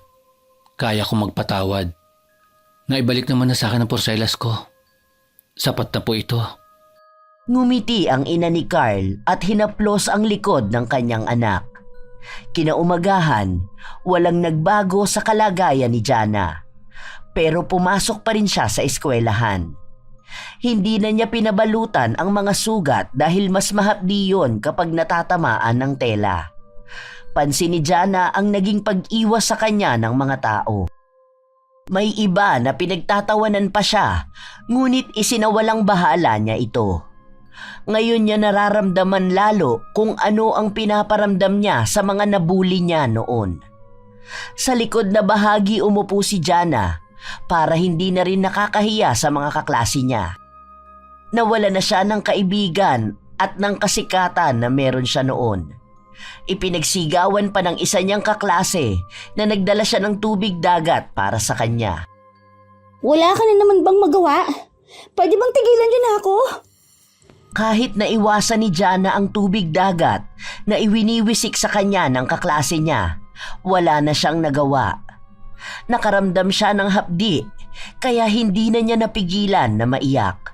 kaya kong magpatawad. Naibalik naman na sa akin ang porselas ko. Sapat na po ito. Ngumiti ang ina ni Carl at hinaplos ang likod ng kanyang anak. Kinaumagahan, walang nagbago sa kalagayan ni Jana. Pero pumasok pa rin siya sa eskwelahan. Hindi na niya pinabalutan ang mga sugat dahil mas mahapdi yun kapag natatamaan ng tela. Pansin ni Jana ang naging pag-iwas sa kanya ng mga tao. May iba na pinagtatawanan pa siya, ngunit isinawalang bahala niya ito. Ngayon niya nararamdaman lalo kung ano ang pinaparamdam niya sa mga nabuli niya noon. Sa likod na bahagi umupo si Jana para hindi na rin nakakahiya sa mga kaklase niya. Nawala na siya ng kaibigan at ng kasikatan na meron siya noon. Ipinagsigawan pa ng isa niyang kaklase na nagdala siya ng tubig dagat para sa kanya. Wala ka na naman bang magawa? Pwede bang tigilan niyo na ako? Kahit naiwasan ni Jana ang tubig dagat na iwiniwisik sa kanya ng kaklase niya, wala na siyang nagawa. Nakaramdam siya ng hapdi, kaya hindi na niya napigilan na maiyak.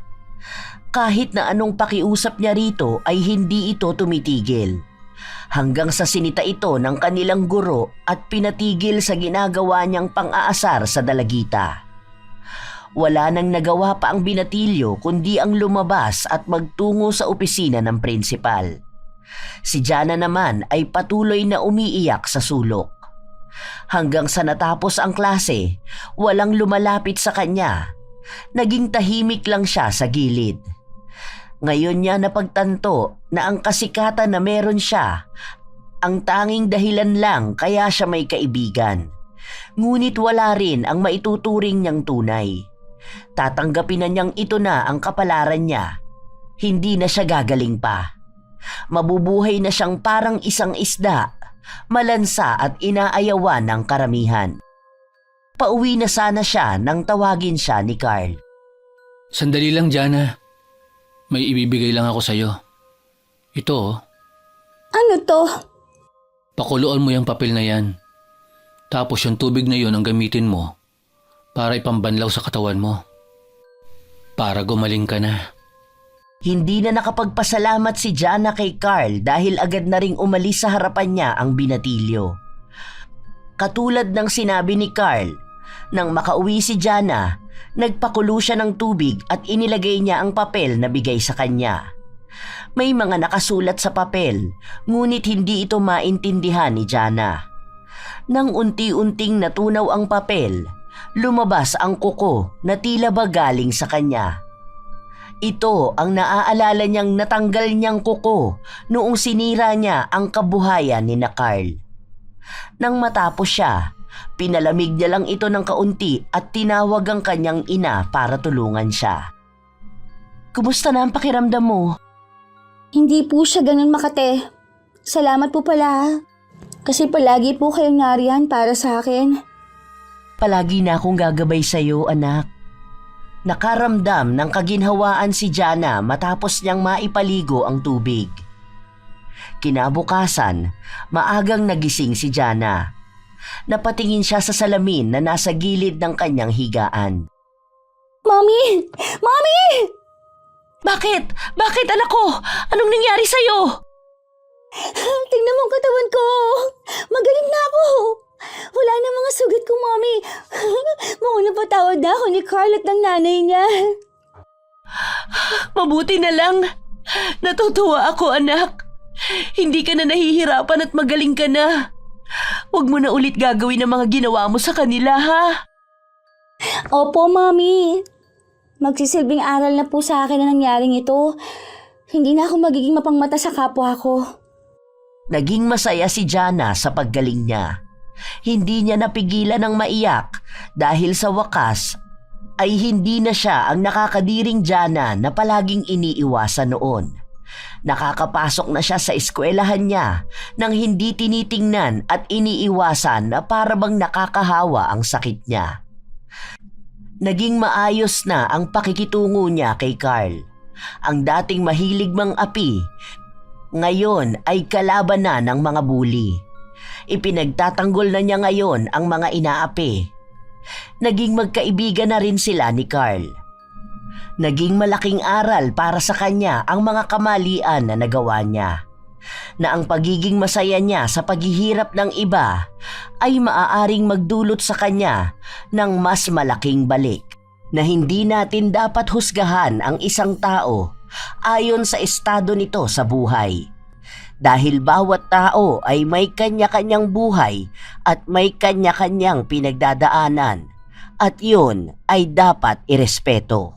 Kahit na anong pakiusap niya rito ay hindi ito tumitigil. Hanggang sa sinita ito ng kanilang guro at pinatigil sa ginagawa niyang pang-aasar sa dalagita. Wala nang nagawa pa ang binatilyo kundi ang lumabas at magtungo sa opisina ng prinsipal. Si Jana naman ay patuloy na umiiyak sa sulok. Hanggang sa natapos ang klase, walang lumalapit sa kanya. Naging tahimik lang siya sa gilid. Ngayon niya napagtanto na ang kasikatan na meron siya, ang tanging dahilan lang kaya siya may kaibigan. Ngunit wala rin ang maituturing niyang tunay. Tatanggapin na niyang ito na ang kapalaran niya. Hindi na siya gagaling pa. Mabubuhay na siyang parang isang isda, malansa at inaayawan ng karamihan. Pauwi na sana siya nang tawagin siya ni Carl. Sandali lang, Jana. May ibibigay lang ako sa'yo. Ito, oh. Ano to? Pakuluan mo yung papel na yan. Tapos yung tubig na yun ang gamitin mo para ipambanlaw sa katawan mo. Para gumaling ka na. Hindi na nakapagpasalamat si Jana kay Carl dahil agad na ring umalis sa harapan niya ang binatilyo. Katulad ng sinabi ni Carl, nang makauwi si Jana, nagpakulo siya ng tubig at inilagay niya ang papel na bigay sa kanya. May mga nakasulat sa papel, ngunit hindi ito maintindihan ni Jana. Nang unti-unting natunaw ang papel, lumabas ang kuko na tila ba galing sa kanya. Ito ang naaalala niyang natanggal niyang kuko noong sinira niya ang kabuhayan ni na Carl. Nang matapos siya, pinalamig niya lang ito ng kaunti at tinawag ang kanyang ina para tulungan siya. Kumusta na ang pakiramdam mo? Hindi po siya ganun, Makate. Salamat po pala. Kasi palagi po kayong nariyan para sa akin. Palagi na akong gagabay sa iyo, anak. Nakaramdam ng kaginhawaan si Jana matapos niyang maipaligo ang tubig. Kinabukasan, maagang nagising si Jana. Napatingin siya sa salamin na nasa gilid ng kanyang higaan. Mommy! Mommy! Bakit? Bakit, anak ko? Anong nangyari sa'yo? Tingnan mo ang katawan ko. Magaling na ako. Wala na mga sugat ko, Mommy. Mga napatawad na ako ni Carl at ng nanay niya. Mabuti na lang. Natutuwa ako, anak. Hindi ka na nahihirapan at magaling ka na. Huwag mo na ulit gagawin ang mga ginawa mo sa kanila, ha? Opo, Mommy. Magsisilbing aral na po sa akin na nangyaring ito. Hindi na ako magiging mapangmata sa kapwa ko. Naging masaya si Jana sa paggaling niya. Hindi niya napigilan ng maiyak dahil sa wakas ay hindi na siya ang nakakadiring Jana na palaging iniiwasan noon. Nakakapasok na siya sa eskwelahan niya nang hindi tinitingnan at iniiwasan na para bang nakakahawa ang sakit niya. Naging maayos na ang pakikitungo niya kay Carl. Ang dating mahilig mang api, ngayon ay kalaban na ng mga bully. Ipinagtatanggol na niya ngayon ang mga inaapi. Naging magkaibigan na rin sila ni Carl. Naging malaking aral para sa kanya ang mga kamalian na nagawa niya. Na ang pagiging masaya niya sa paghihirap ng iba ay maaaring magdulot sa kanya ng mas malaking balik. Na hindi natin dapat husgahan ang isang tao ayon sa estado nito sa buhay. Dahil bawat tao ay may kanya-kanyang buhay at may kanya-kanyang pinagdadaanan at yun ay dapat irespeto.